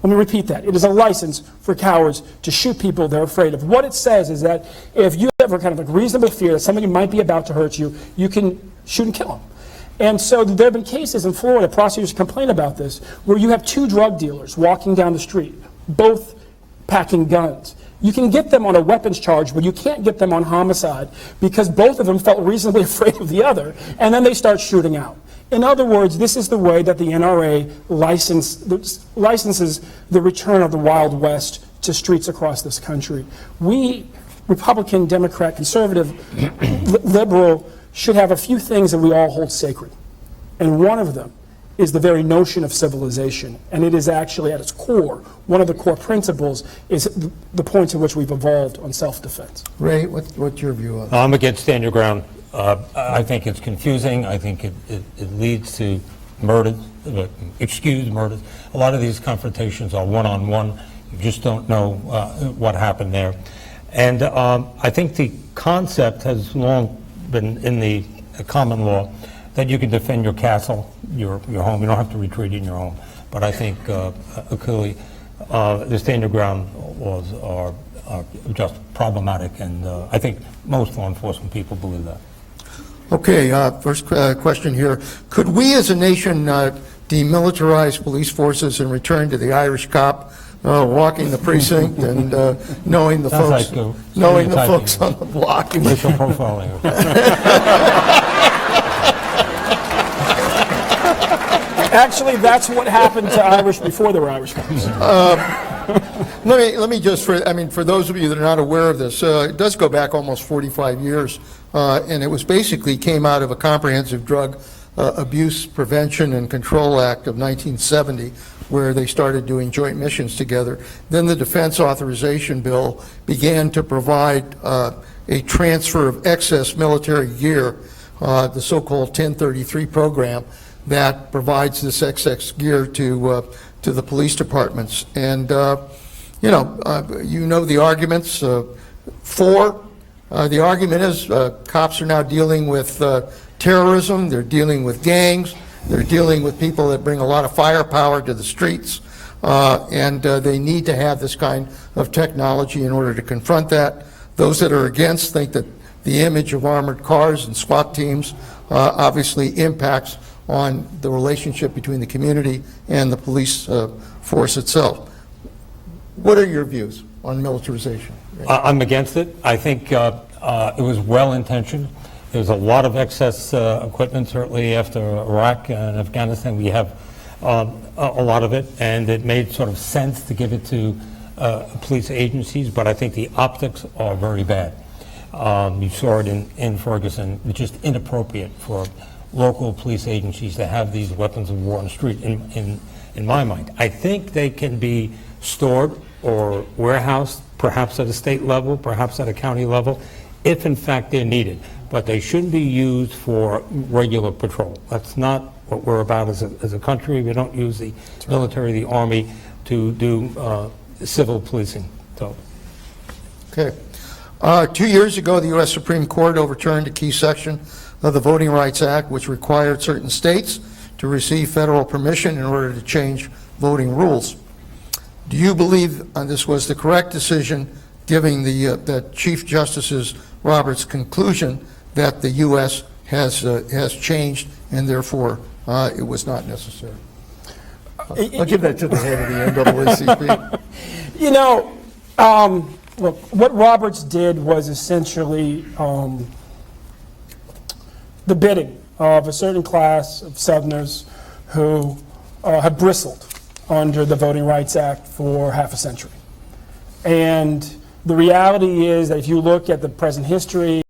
Let me repeat that. It is a license for cowards to shoot people they're afraid of. What it says is that if you have a kind of a reasonable fear that somebody might be about to hurt you, you can shoot and kill them. And so there have been cases in Florida, prosecutors complain about this, where you have 2 drug dealers walking down the street, both packing guns. You can get them on a weapons charge, but you can't get them on homicide because both of them felt reasonably afraid of the other, and then they start shooting out. In other words, this is the way that the NRA licenses the return of the Wild West to streets across this country. We, Republican, Democrat, conservative, liberal, should have a few things that we all hold sacred. And one of them is the very notion of civilization. And it is actually at its core, one of the core principles is the point to which we've evolved on self-defense. Ray, what's your view on that? I'm against stand your ground. I think it's confusing. I think it leads to murders, excused murders. A lot of these confrontations are one-on-one. You just don't know what happened there. And I think the concept has long been in the common law that you can defend your castle, your home. You don't have to retreat in your home. But I think clearly the stand your ground laws are just problematic, and I think most law enforcement people believe that. Okay, first question here. Could we as a nation demilitarize police forces and return to the Irish cop walking the precinct and knowing the Sounds folks, like knowing the stereotyping. folks on the block. Racial profiling. Actually, that's what happened to Irish before they were Irish cops. Let me just, for those of you that are not aware of this, it does go back almost 45 years, and it was basically came out of a comprehensive drug abuse prevention and control act of 1970, where they started doing joint missions together. Then the Defense Authorization Bill began to provide a transfer of excess military gear, the so-called 1033 program, that provides this excess gear to the police departments. And you know the arguments for. The argument is cops are now dealing with terrorism, they're dealing with gangs, they're dealing with people that bring a lot of firepower to the streets, and they need to have this kind of technology in order to confront that. Those that are against think that the image of armored cars and SWAT teams obviously impacts on the relationship between the community and the police force itself. What are your views on militarization? I'm against it. I think it was well-intentioned. There's a lot of excess equipment, certainly after Iraq and Afghanistan. We have a lot of it, and it made sort of sense to give it to police agencies, but I think the optics are very bad. You saw it in Ferguson. It's just inappropriate for local police agencies to have these weapons of war on the street, in my mind. I think they can be stored or warehoused, perhaps at a state level, perhaps at a county level, if in fact they're needed. But they shouldn't be used for regular patrol. That's not what we're about as a country. We don't use the military, the army, to do civil policing. So. Okay. 2 years ago, the U.S. Supreme Court overturned a key section of the Voting Rights Act, which required certain states to receive federal permission in order to change voting rules. Do you believe this was the correct decision, given the Chief Justice Roberts' conclusion that the U.S. has changed and therefore it was not necessary? I'll give that to the head of the NAACP. You know, look, what Roberts did was essentially the bidding of a certain class of Southerners who have bristled under the Voting Rights Act for half a century. And the reality is that if you look at the present history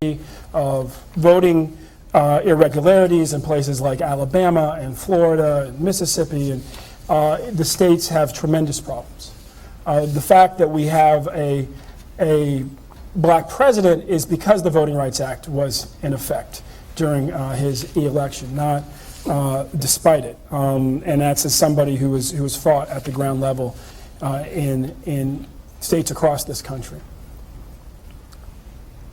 of voting irregularities in places like Alabama and Florida and Mississippi, and the states have tremendous problems. The fact that we have a black president is because the Voting Rights Act was in effect during his election, not despite it. And that's as somebody who was fought at the ground level in states across this country.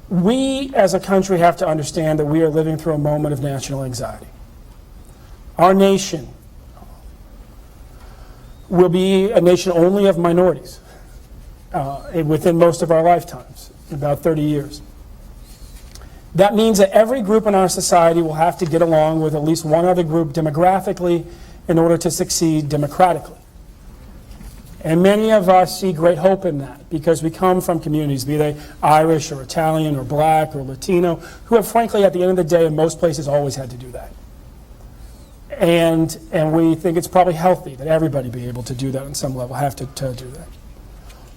We as a country have to understand that we are living through a moment of national anxiety. Our nation will be a nation only of minorities within most of our lifetimes, about 30 years. That means that every group in our society will have to get along with at least one other group demographically in order to succeed democratically. And many of us see great hope in that because we come from communities, be they Irish or Italian or black or Latino, who have frankly at the end of the day in most places always had to do that. And we think it's probably healthy that everybody be able to do that on some level, have to do that.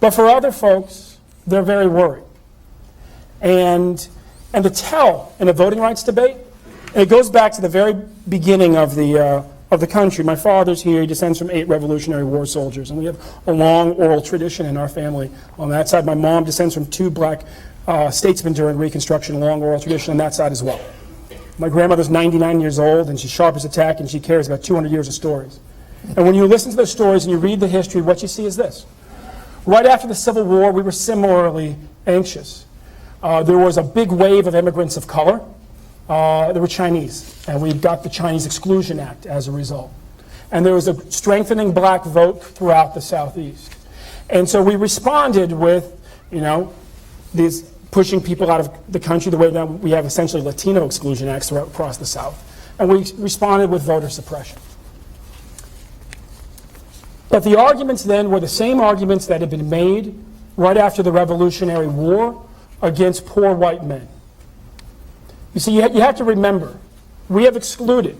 But for other folks, they're very worried. And the tell in a voting rights debate, and it goes back to the very beginning of the country. My father's here, he descends from 8 Revolutionary War soldiers, and we have a long oral tradition in our family. On that side, my mom descends from 2 black statesmen during Reconstruction, a long oral tradition on that side as well. My grandmother's 99 years old, and she's sharp as a tack, and she carries about 200 years of stories. And when you listen to those stories and you read the history, what you see is this. Right after the Civil War, we were similarly anxious. There was a big wave of immigrants of color. There were Chinese, and we got the Chinese Exclusion Act as a result. And there was a strengthening black vote throughout the Southeast. And so we responded with, these pushing people out of the country the way that we have essentially Latino Exclusion Acts across the South. And we responded with voter suppression. But the arguments then were the same arguments that had been made right after the Revolutionary War against poor white men. You see, you have to remember, we have excluded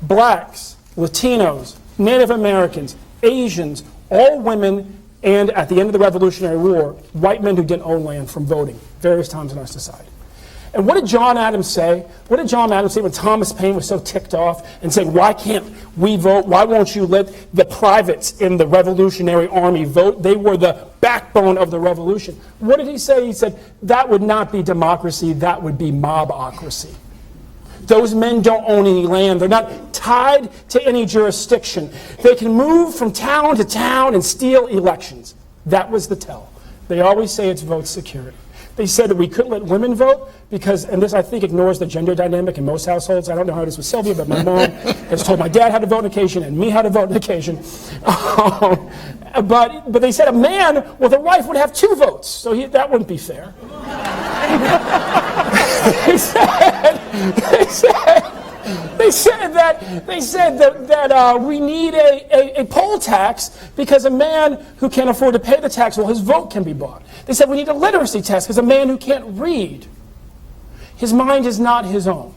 blacks, Latinos, Native Americans, Asians, all women, and at the end of the Revolutionary War, white men who didn't own land from voting various times in our society. And what did John Adams say? What did John Adams say when Thomas Paine was so ticked off and saying, why can't we vote? Why won't you let the privates in the Revolutionary Army vote? They were the backbone of the revolution. What did he say? He said, that would not be democracy, that would be mobocracy. Those men don't own any land. They're not tied to any jurisdiction. They can move from town to town and steal elections. That was the tell. They always say it's vote security. They said that we couldn't let women vote because, and this I think ignores the gender dynamic in most households. I don't know how it is with Sylvia, but my mom has told my dad how to vote on occasion and me how to vote on occasion. But they said a man with a wife would have 2 votes, so that wouldn't be fair. They said that we need a poll tax because a man who can't afford to pay the tax, well, his vote can be bought. They said we need a literacy test because a man who can't read, his mind is not his own.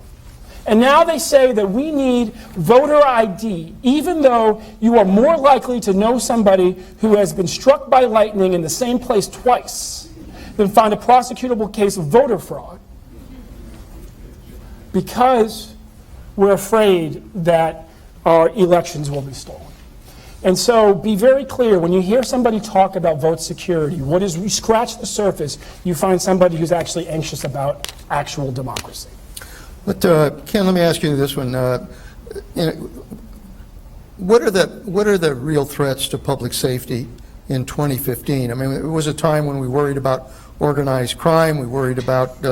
And now they say that we need voter ID, even though you are more likely to know somebody who has been struck by lightning in the same place twice than find a prosecutable case of voter fraud, because we're afraid that our elections will be stolen. And so be very clear, when you hear somebody talk about vote security, you scratch the surface, you find somebody who's actually anxious about actual democracy. But Ken, let me ask you this one. What are the real threats to public safety in 2015? I mean, it was a time when we worried about organized crime, we worried about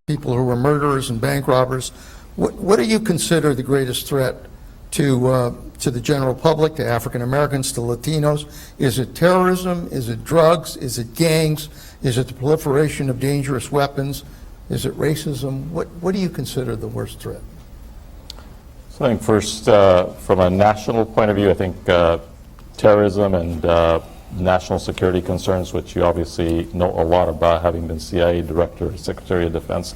people who were murderers and bank robbers. What do you consider the greatest threat to the general public, to African Americans, to Latinos? Is it terrorism? Is it drugs? Is it gangs? Is it the proliferation of dangerous weapons? Is it racism? What do you consider the worst threat? So I think first, from a national point of view, I think terrorism and national security concerns, which you obviously know a lot about, having been CIA Director, Secretary of Defense,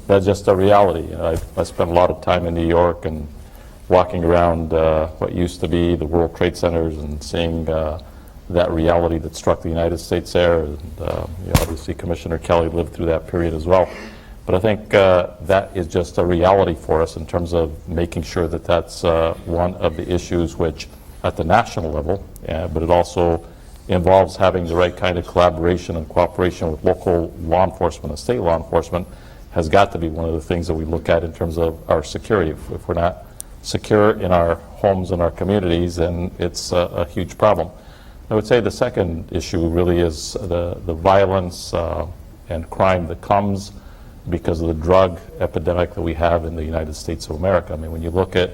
that's just a reality. I spent a lot of time in New York and walking around what used to be the World Trade Centers and seeing that reality that struck the United States there. And, obviously Commissioner Kelly lived through that period as well. But I think that is just a reality for us in terms of making sure that that's one of the issues which at the national level, but it also involves having the right kind of collaboration and cooperation with local law enforcement and state law enforcement, has got to be one of the things that we look at in terms of our security. If we're not secure in our homes and our communities, then it's a huge problem. I would say the second issue really is the violence and crime that comes because of the drug epidemic that we have in the United States of America. I mean, when you look at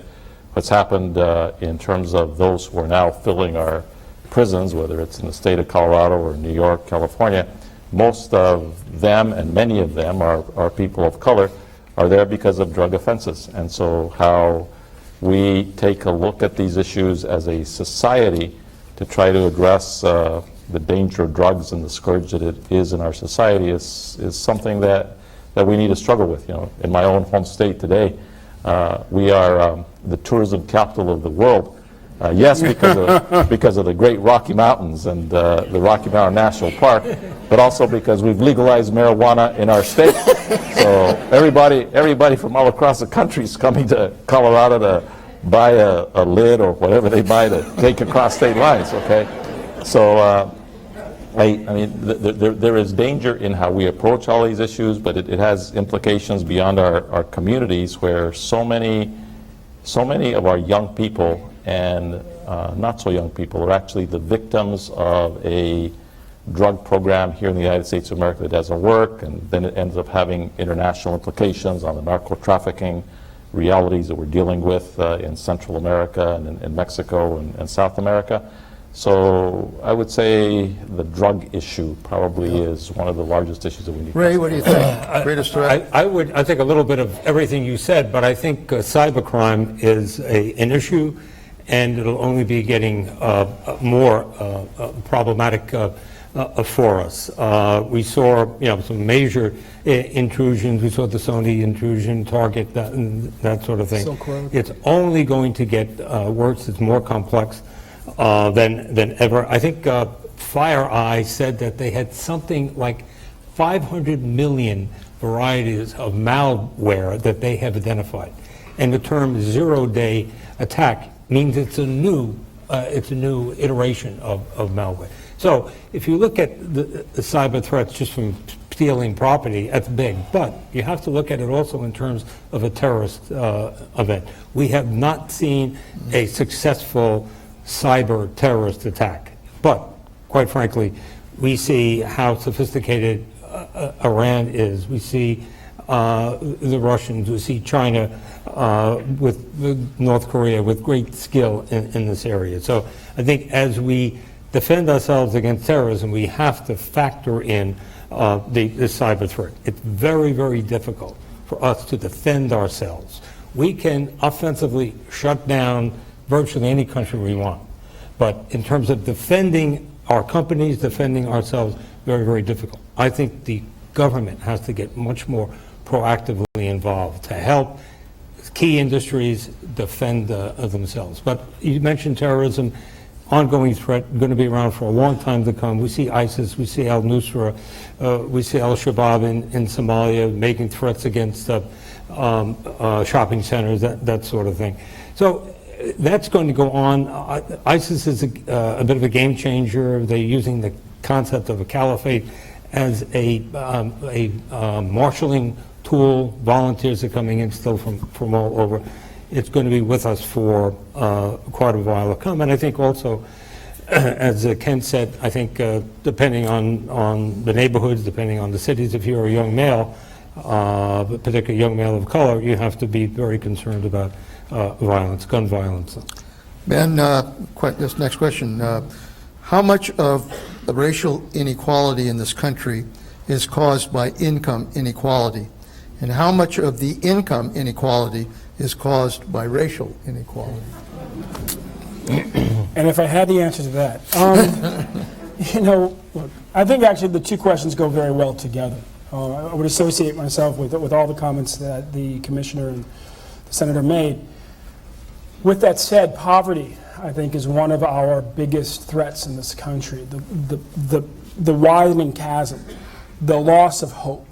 what's happened in terms of those who are now filling our prisons, whether it's in the state of Colorado or New York, California, most of them, and many of them are people of color, are there because of drug offenses. And so how we take a look at these issues as a society to try to address the danger of drugs and the scourge that it is in our society is something that we need to struggle with. In my own home state today, we are the tourism capital of the world. Yes, because of the great Rocky Mountains and the Rocky Mountain National Park, but also because we've legalized marijuana in our state. So everybody from all across the country is coming to Colorado to buy a lid or whatever they buy to take across state lines. Okay, so I mean, there is danger in how we approach all these issues, but it has implications beyond our communities, where so many of our young people and not so young people are actually the victims of a drug program here in the United States of America that doesn't work, and then it ends up having international implications on the narco-trafficking realities that we're dealing with in Central America and in Mexico and South America. So I would say the drug issue probably is one of the largest issues that we need. Ray, what do you think? Greatest threat? I think a little bit of everything you said, but I think cybercrime is an issue, and it'll only be getting more problematic for us. We saw, some major intrusions. We saw the Sony intrusion, Target, that sort of thing. Silk Road. It's only going to get worse. It's more complex than ever. I think FireEye said that they had something like 500 million varieties of malware that they have identified. And the term zero-day attack means it's a new iteration of malware. So if you look at the cyber threats just from stealing property, that's big. But you have to look at it also in terms of a terrorist event. We have not seen a successful cyber terrorist attack. But quite frankly, we see how sophisticated Iran is. We see the Russians. We see China with North Korea with great skill in this area. So I think as we defend ourselves against terrorism, we have to factor in the cyber threat. It's very, very difficult for us to defend ourselves. We can offensively shut down virtually any country we want. But in terms of defending our companies, defending ourselves, very, very difficult. I think the government has to get much more proactively involved to help key industries defend themselves. But you mentioned terrorism, ongoing threat, going to be around for a long time to come. We see ISIS, we see al-Nusra, we see al-Shabaab in Somalia making threats against shopping centers, that sort of thing. So that's going to go on. ISIS is a bit of a game changer. They're using the concept of a caliphate as a marshalling tool. Volunteers are coming in still from all over. It's going to be with us for quite a while to come. And I think also, as Ken said, I think depending on the neighborhoods, depending on the cities, if you're a young male, particularly young male of color, you have to be very concerned about violence, gun violence. Ben, this next question. How much of the racial inequality in this country is caused by income inequality? And how much of the income inequality is caused by racial inequality? And if I had the answer to that, look, I think actually the two questions go very well together. I would associate myself with all the comments that the commissioner and the senator made. With that said, poverty, I think, is one of our biggest threats in this country. The widening chasm, the loss of hope.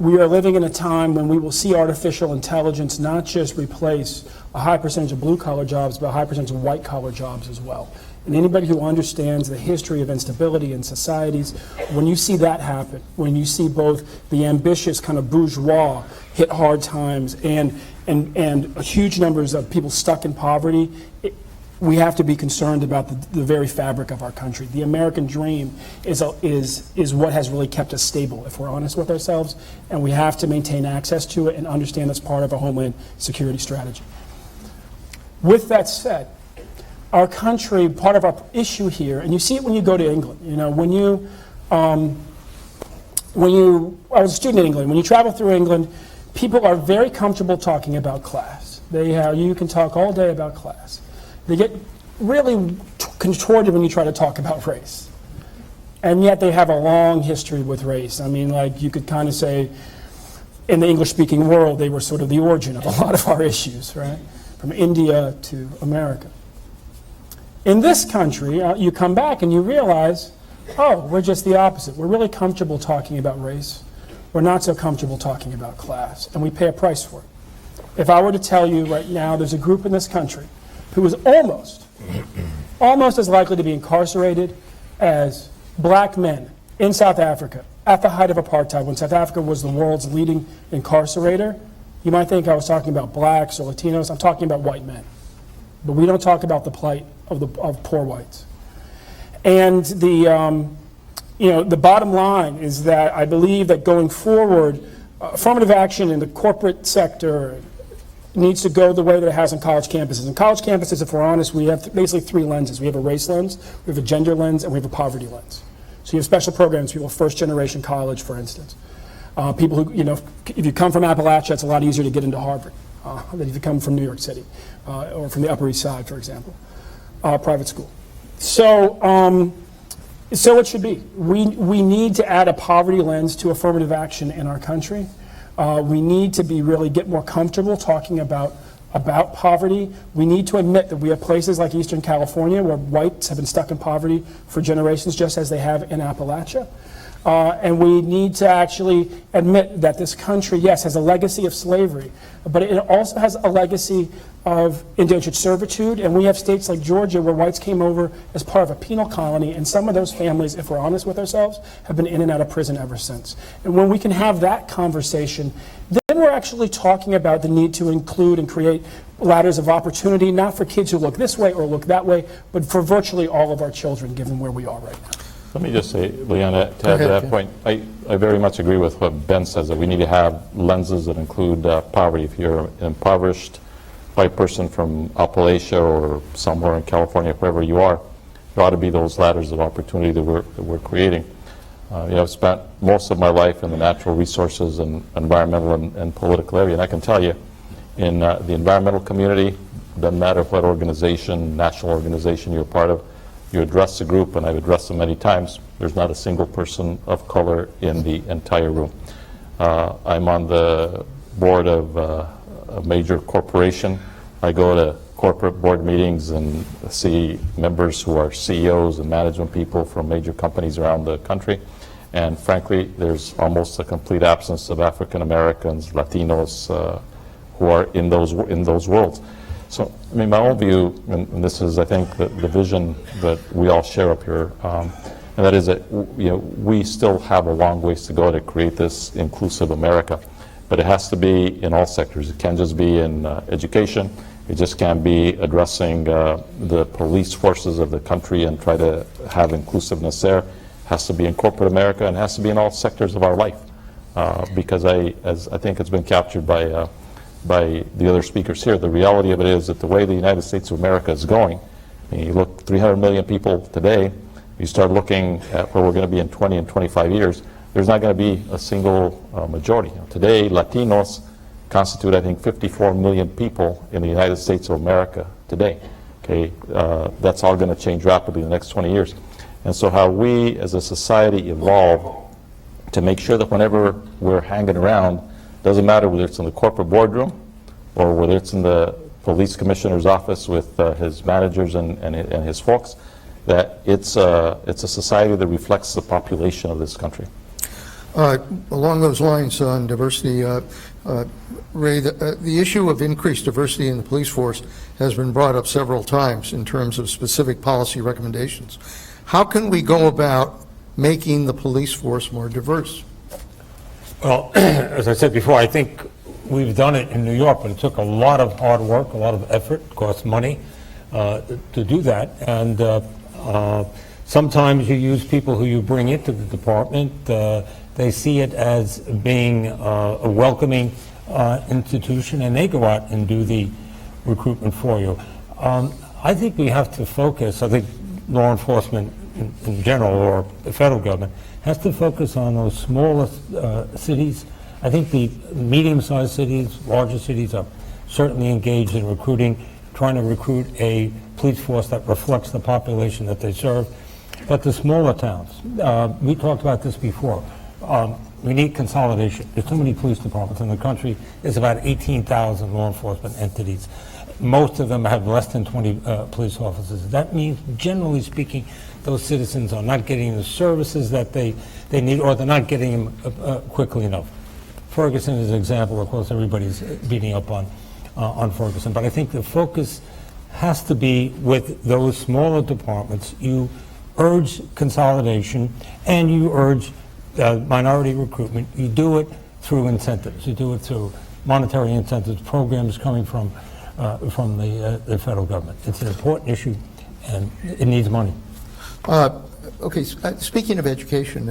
We are living in a time when we will see artificial intelligence not just replace a high percentage of blue-collar jobs, but a high percentage of white-collar jobs as well. And anybody who understands the history of instability in societies, when you see that happen, when you see both the ambitious kind of bourgeois hit hard times and huge numbers of people stuck in poverty, we have to be concerned about the very fabric of our country. The American dream is what has really kept us stable, if we're honest with ourselves, and we have to maintain access to it and understand that's part of our homeland security strategy. With that said, our country, part of our issue here, and you see it when you go to England. I was a student in England. When you travel through England, people are very comfortable talking about class. You can talk all day about class. They get really contorted when you try to talk about race. And yet they have a long history with race. I mean, like you could kind of say, in the English-speaking world, they were sort of the origin of a lot of our issues, right? From India to America. In this country, you come back and you realize, oh, we're just the opposite. We're really comfortable talking about race. We're not so comfortable talking about class, and we pay a price for it. If I were to tell you right now, there's a group in this country who is almost as likely to be incarcerated as black men in South Africa at the height of apartheid, when South Africa was the world's leading incarcerator. You might think I was talking about blacks or Latinos. I'm talking about white men. But we don't talk about the plight of poor whites. And the bottom line is that I believe that going forward, affirmative action in the corporate sector needs to go the way that it has on college campuses. And college campuses, if we're honest, we have basically three lenses. We have a race lens, we have a gender lens, and we have a poverty lens. So you have special programs, people first-generation college, for instance. People who, if you come from Appalachia, it's a lot easier to get into Harvard. that if you come from New York City or from the Upper East Side, for example, private school. So it should be. We need to add a poverty lens to affirmative action in our country. We need to get more comfortable talking about poverty. We need to admit that we have places like Eastern California where whites have been stuck in poverty for generations, just as they have in Appalachia. And we need to actually admit that this country, yes, has a legacy of slavery, but it also has a legacy of indentured servitude. And we have states like Georgia where whites came over as part of a penal colony, and some of those families, if we're honest with ourselves, have been in and out of prison ever since. And when we can have that conversation, then we're actually talking about the need to include and create ladders of opportunity, not for kids who look this way or look that way, but for virtually all of our children, given where we are right now. Let me just say, Leanna, to add to that point, I very much agree with what Ben says, that we need to have lenses that include poverty. If you're an impoverished white person from Appalachia or somewhere in California, wherever you are, there ought to be those ladders of opportunity that we're creating. I've spent most of my life in the natural resources and environmental and political area, and I can tell you, in the environmental community, doesn't matter what organization, national organization you're part of, you address the group, and I've addressed them many times, there's not a single person of color in the entire room. I'm on the board of a major corporation. I go to corporate board meetings and see members who are CEOs and management people from major companies around the country. And frankly, there's almost a complete absence of African Americans, Latinos who are in those worlds. So, I mean, my own view, and this is, I think, the vision that we all share up here, and that is that we still have a long ways to go to create this inclusive America. But it has to be in all sectors. It can't just be in education. It just can't be addressing the police forces of the country and try to have inclusiveness there. It has to be in corporate America, and it has to be in all sectors of our life. Because as I think it's been captured by the other speakers here, the reality of it is that the way the United States of America is going, I mean, you look 300 million people today, you start looking at where we're going to be in 20 and 25 years, there's not going to be a single majority. Today, Latinos constitute, I think, 54 million people in the United States of America today. Okay, that's all going to change rapidly in the next 20 years. And so how we as a society evolve to make sure that whenever we're hanging around, doesn't matter whether it's in the corporate boardroom or whether it's in the police commissioner's office with his managers and his folks, that it's a society that reflects the population of this country. Along those lines on diversity, Ray, the issue of increased diversity in the police force has been brought up several times in terms of specific policy recommendations. How can we go about making the police force more diverse? Well, as I said before, I think we've done it in New York, but it took a lot of hard work, a lot of effort, cost money to do that. And sometimes you use people who you bring into the department. They see it as being a welcoming institution, and they go out and do the recruitment for you. I think we have to focus, I think law enforcement in general, or the federal government, has to focus on those smaller cities. I think the medium-sized cities, larger cities are certainly engaged in recruiting, trying to recruit a police force that reflects the population that they serve. But the smaller towns, we talked about this before, we need consolidation. There's too many police departments in the country. There's about 18,000 law enforcement entities. Most of them have less than 20 police officers. That means, generally speaking, those citizens are not getting the services that they need, or they're not getting them quickly enough. Ferguson is an example. Of course, everybody's beating up on Ferguson. But I think the focus has to be with those smaller departments. You urge consolidation, and you urge minority recruitment. You do it through incentives. You do it through monetary incentives, programs coming from the federal government. It's an important issue, and it needs money. Okay, speaking of education,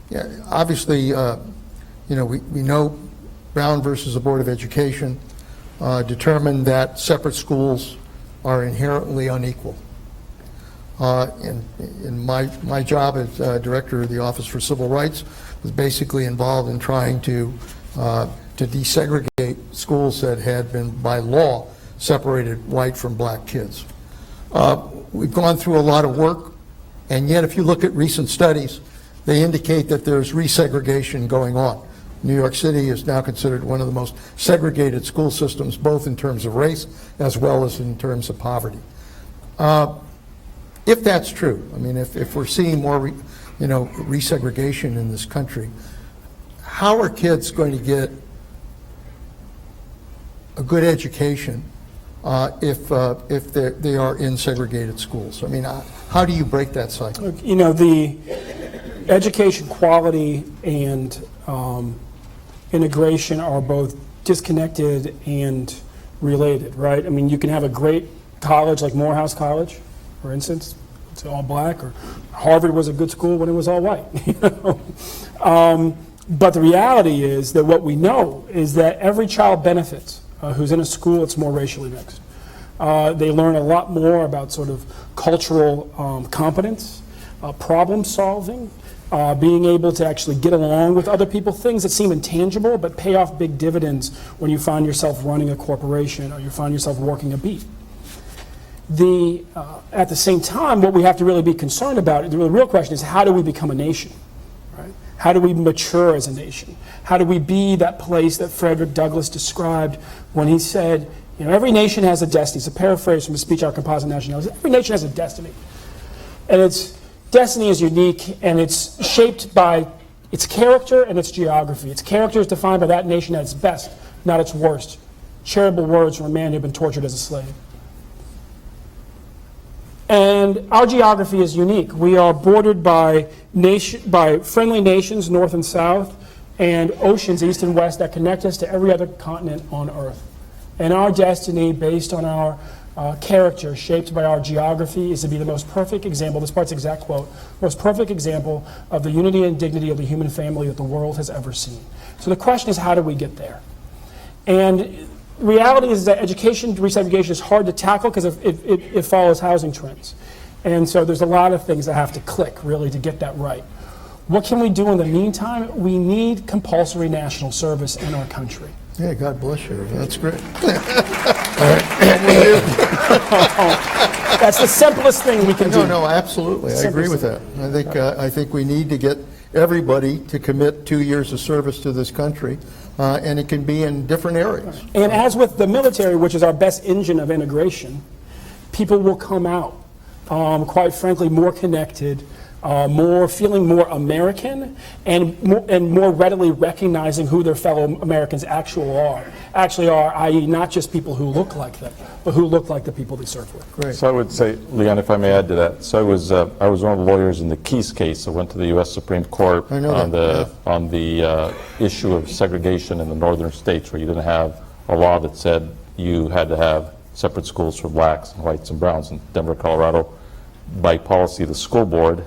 yeah, obviously, we know Brown versus the Board of Education determined that separate schools are inherently unequal. In my job as director of the Office for Civil Rights was basically involved in trying to to desegregate schools that had been, by law, separated white from black kids. We've gone through a lot of work, and yet if you look at recent studies, they indicate that there's resegregation going on. New York City is now considered one of the most segregated school systems, both in terms of race as well as in terms of poverty. If that's true, I mean, if we're seeing more, resegregation in this country, how are kids going to get a good education if they are in segregated schools? I mean, how do you break that cycle? The education quality and integration are both disconnected and related, right? I mean, you can have a great college like Morehouse College, for instance, it's all black, or Harvard was a good school when it was all white. But the reality is that what we know is that every child benefits who's in a school that's more racially mixed. They learn a lot more about sort of cultural competence, problem solving, being able to actually get along with other people, things that seem intangible but pay off big dividends when you find yourself running a corporation or you find yourself working a beat. At the same time, what we have to really be concerned about, the real question is, how do we become a nation? Right? How do we mature as a nation? How do we be that place that Frederick Douglass described when he said, every nation has a destiny. It's a paraphrase from a speech, Our Composite Nationality. Every nation has a destiny. And its destiny is unique, and it's shaped by its character and its geography. Its character is defined by that nation at its best, not its worst. Charitable words from a man who had been tortured as a slave. And our geography is unique. We are bordered by friendly nations, north and south, and oceans, east and west, that connect us to every other continent on Earth. And our destiny, based on our character, shaped by our geography, is to be the most perfect example, this part's exact quote, most perfect example of the unity and dignity of the human family that the world has ever seen. So the question is, how do we get there? And the reality is that education resegregation is hard to tackle because it follows housing trends. And so there's a lot of things that have to click, really, to get that right. What can we do in the meantime? We need compulsory national service in our country. Yeah, God bless you. That's great. That's the simplest thing we can do. No, absolutely. I agree with that. I think we need to get everybody to commit 2 years of service to this country, and it can be in different areas. And as with the military, which is our best engine of integration, people will come out, quite frankly, more connected, feeling more American, and more readily recognizing who their fellow Americans actually are, i.e. not just people who look like them, but who look like the people they serve with. Great. So I would say, Leon, if I may add to that, so I was one of the lawyers in the Keyes case. I went to the U.S. Supreme Court on the issue of segregation in the northern states, where you didn't have a law that said you had to have separate schools for blacks and whites and browns. In Denver, Colorado, by policy, the school board,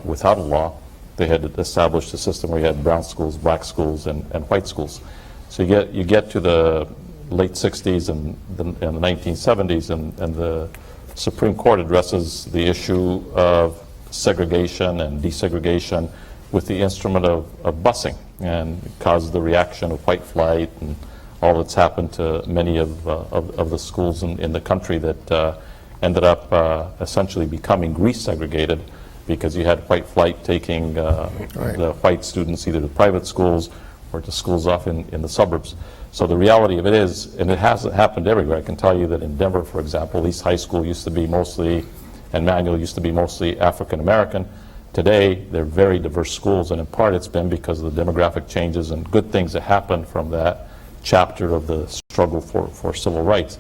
without a law, they had established a system where you had brown schools, black schools, and white schools. So you get to the late 60s and the 1970s, and the Supreme Court addresses the issue of segregation and desegregation with the instrument of busing, and it caused the reaction of white flight and all that's happened to many of the schools in the country that ended up essentially becoming resegregated, because you had white flight taking the white students either to private schools or to schools off in the suburbs. So the reality of it is, and it hasn't happened everywhere, I can tell you that in Denver, for example, East High School used to be mostly, and Manual used to be mostly African American. Today, they're very diverse schools, and in part it's been because of the demographic changes and good things that happened from that chapter of the struggle for civil rights.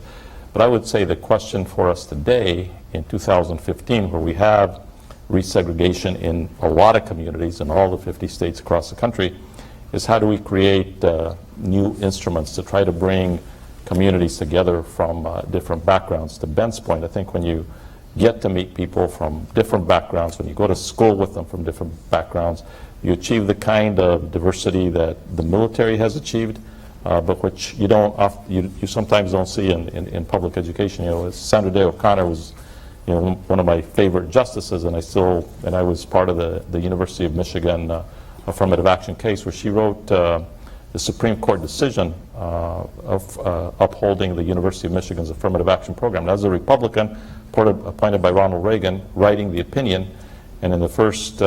But I would say the question for us today, in 2015, where we have resegregation in a lot of communities in all the 50 states across the country, is how do we create new instruments to try to bring communities together from different backgrounds. To Ben's point, I think when you get to meet people from different backgrounds, when you go to school with them from different backgrounds, you achieve the kind of diversity that the military has achieved, but which you sometimes don't see in public education. Sandra Day O'Connor was one of my favorite justices, and I was part of the University of Michigan affirmative action case, where she wrote the Supreme Court decision of upholding the University of Michigan's affirmative action program. As a Republican appointed by Ronald Reagan, writing the opinion, and in the first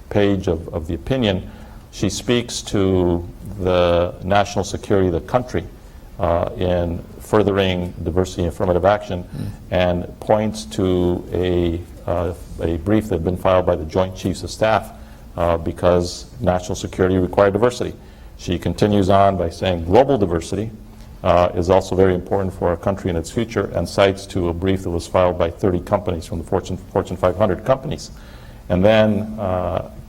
page of the opinion, she speaks to the national security of the country in furthering diversity and affirmative action, and points to a brief that had been filed by the Joint Chiefs of Staff because national security required diversity. She continues on by saying global diversity is also very important for our country and its future, and cites to a brief that was filed by 30 companies from the Fortune 500 companies. And then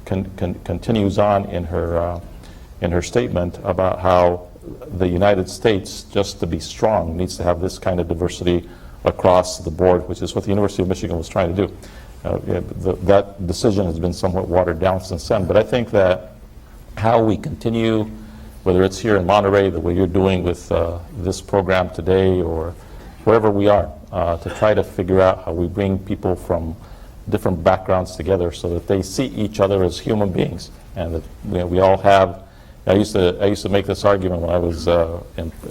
continues on in her statement about how the United States, just to be strong, needs to have this kind of diversity across the board, which is what the University of Michigan was trying to do. That decision has been somewhat watered down since then, but I think that how we continue, whether it's here in Monterey, the way you're doing with this program today, or wherever we are, to try to figure out how we bring people from different backgrounds together so that they see each other as human beings, and that we all have. I used to make this argument when I was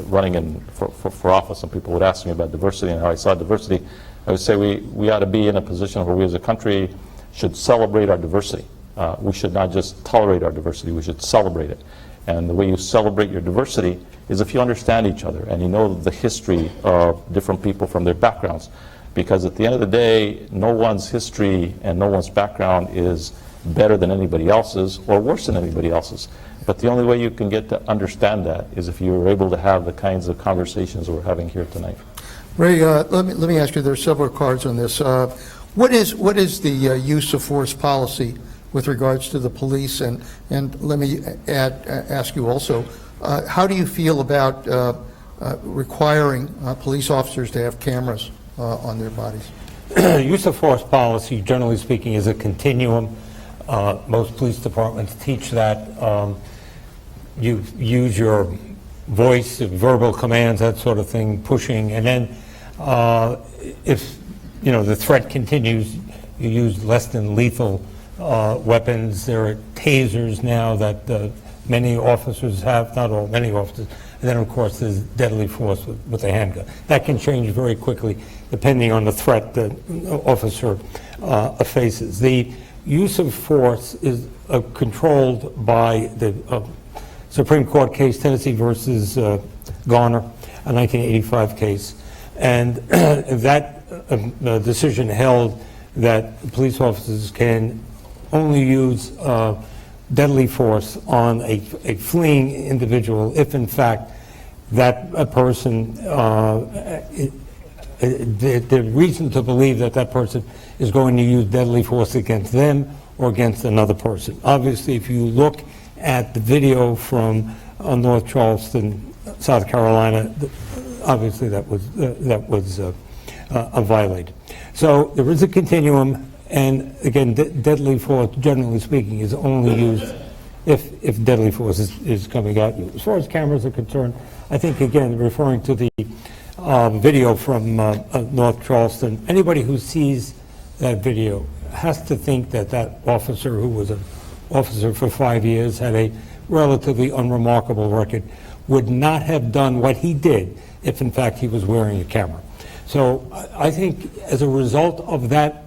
running for office, and people would ask me about diversity and how I saw diversity. I would say we ought to be in a position where we as a country should celebrate our diversity. We should not just tolerate our diversity, we should celebrate it. And the way you celebrate your diversity is if you understand each other and you know the history of different people from their backgrounds. Because at the end of the day, no one's history and no one's background is better than anybody else's or worse than anybody else's. But the only way you can get to understand that is if you're able to have the kinds of conversations we're having here tonight. Ray, let me ask you, there are several cards on this. What is the use of force policy with regards to the police? And let me ask you also, how do you feel about requiring police officers to have cameras on their bodies? Use of force policy, generally speaking, is a continuum. Most police departments teach that. You use your voice, verbal commands, that sort of thing, pushing, and then if the threat continues, you use less than lethal weapons. There are tasers now that many officers have, not all, many officers. And then, of course, there's deadly force with a handgun. That can change very quickly depending on the threat the officer faces. The use of force is controlled by the Supreme Court case, Tennessee versus Garner, a 1985 case. And that decision held that police officers can only use deadly force on a fleeing individual if, in fact, that person, the reason to believe that person is going to use deadly force against them or against another person. Obviously, if you look at the video from North Charleston, South Carolina, obviously that was violated. So there is a continuum. And again, deadly force, generally speaking, is only used if deadly force is coming at you. As far as cameras are concerned, I think, again, referring to the video from North Charleston, anybody who sees that video has to think that officer, who was an officer for 5 years, had a relatively unremarkable record, would not have done what he did if, in fact, he was wearing a camera. So I think as a result of that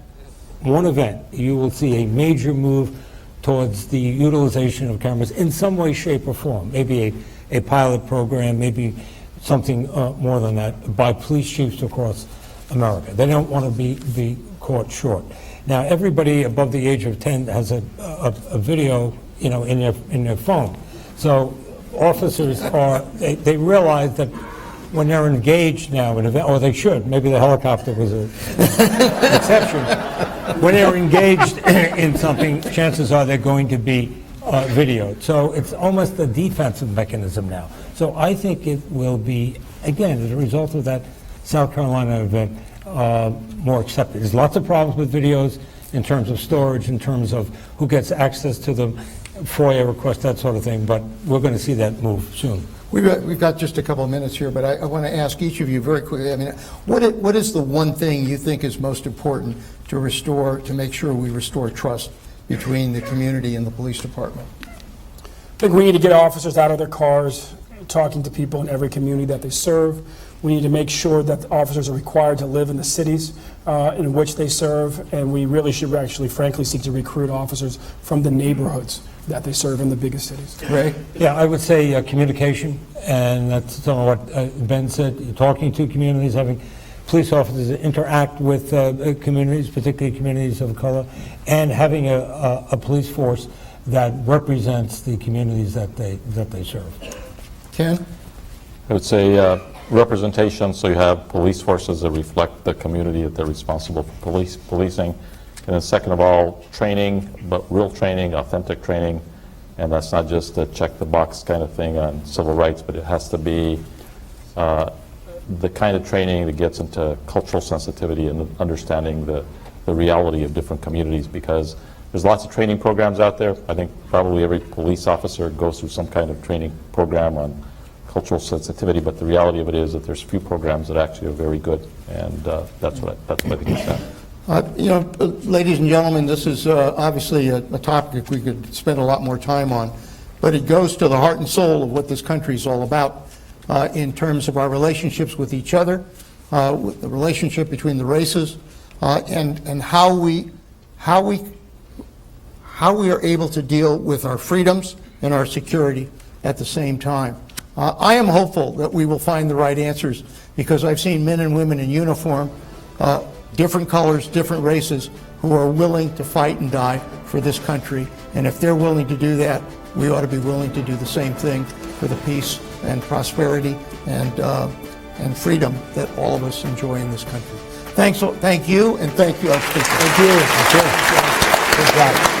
one event, you will see a major move towards the utilization of cameras in some way, shape, or form. Maybe a pilot program, maybe something more than that, by police chiefs across America. They don't want to be caught short. Now, everybody above the age of 10 has a video, in their phone. So officers they realize that when they're engaged now in an event, or they should, maybe the helicopter was an exception. When they're engaged in something, chances are they're going to be videoed. So it's almost a defensive mechanism now. So I think it will be, again, as a result of that South Carolina event, more accepted. There's lots of problems with videos in terms of storage, in terms of who gets access to them, FOIA requests, that sort of thing, but we're going to see that move soon. We've got just a couple of minutes here, but I want to ask each of you very quickly. I mean, what is the one thing you think is most important to make sure we restore trust between the community and the police department? I think we need to get officers out of their cars, talking to people in every community that they serve. We need to make sure that officers are required to live in the cities in which they serve, and we really should actually, frankly, seek to recruit officers from the neighborhoods that they serve in the biggest cities. Ray? Yeah, I would say communication, and that's some of what Ben said, talking to communities, having police officers interact with communities, particularly communities of color, and having a police force that represents the communities that they serve. Ken? I would say representation, so you have police forces that reflect the community that they're responsible for policing. And then second of all, training, but real training, authentic training. And that's not just a check the box kind of thing on civil rights, but it has to be the kind of training that gets into cultural sensitivity and understanding the reality of different communities, because there's lots of training programs out there. I think probably every police officer goes through some kind of training program on cultural sensitivity, but the reality of it is that there's few programs that actually are very good, and that's what I think it's at. Ladies and gentlemen, this is obviously a topic we could spend a lot more time on, but it goes to the heart and soul of what this country is all about in terms of our relationships with each other, with the relationship between the races, and how we are able to deal with our freedoms and our security at the same time. I am hopeful that we will find the right answers, because I've seen men and women in uniform, different colors, different races, who are willing to fight and die for this country. And if they're willing to do that, we ought to be willing to do the same thing for the peace and prosperity and freedom that all of us enjoy in this country. Thank you, and thank you. Thank you. Good job.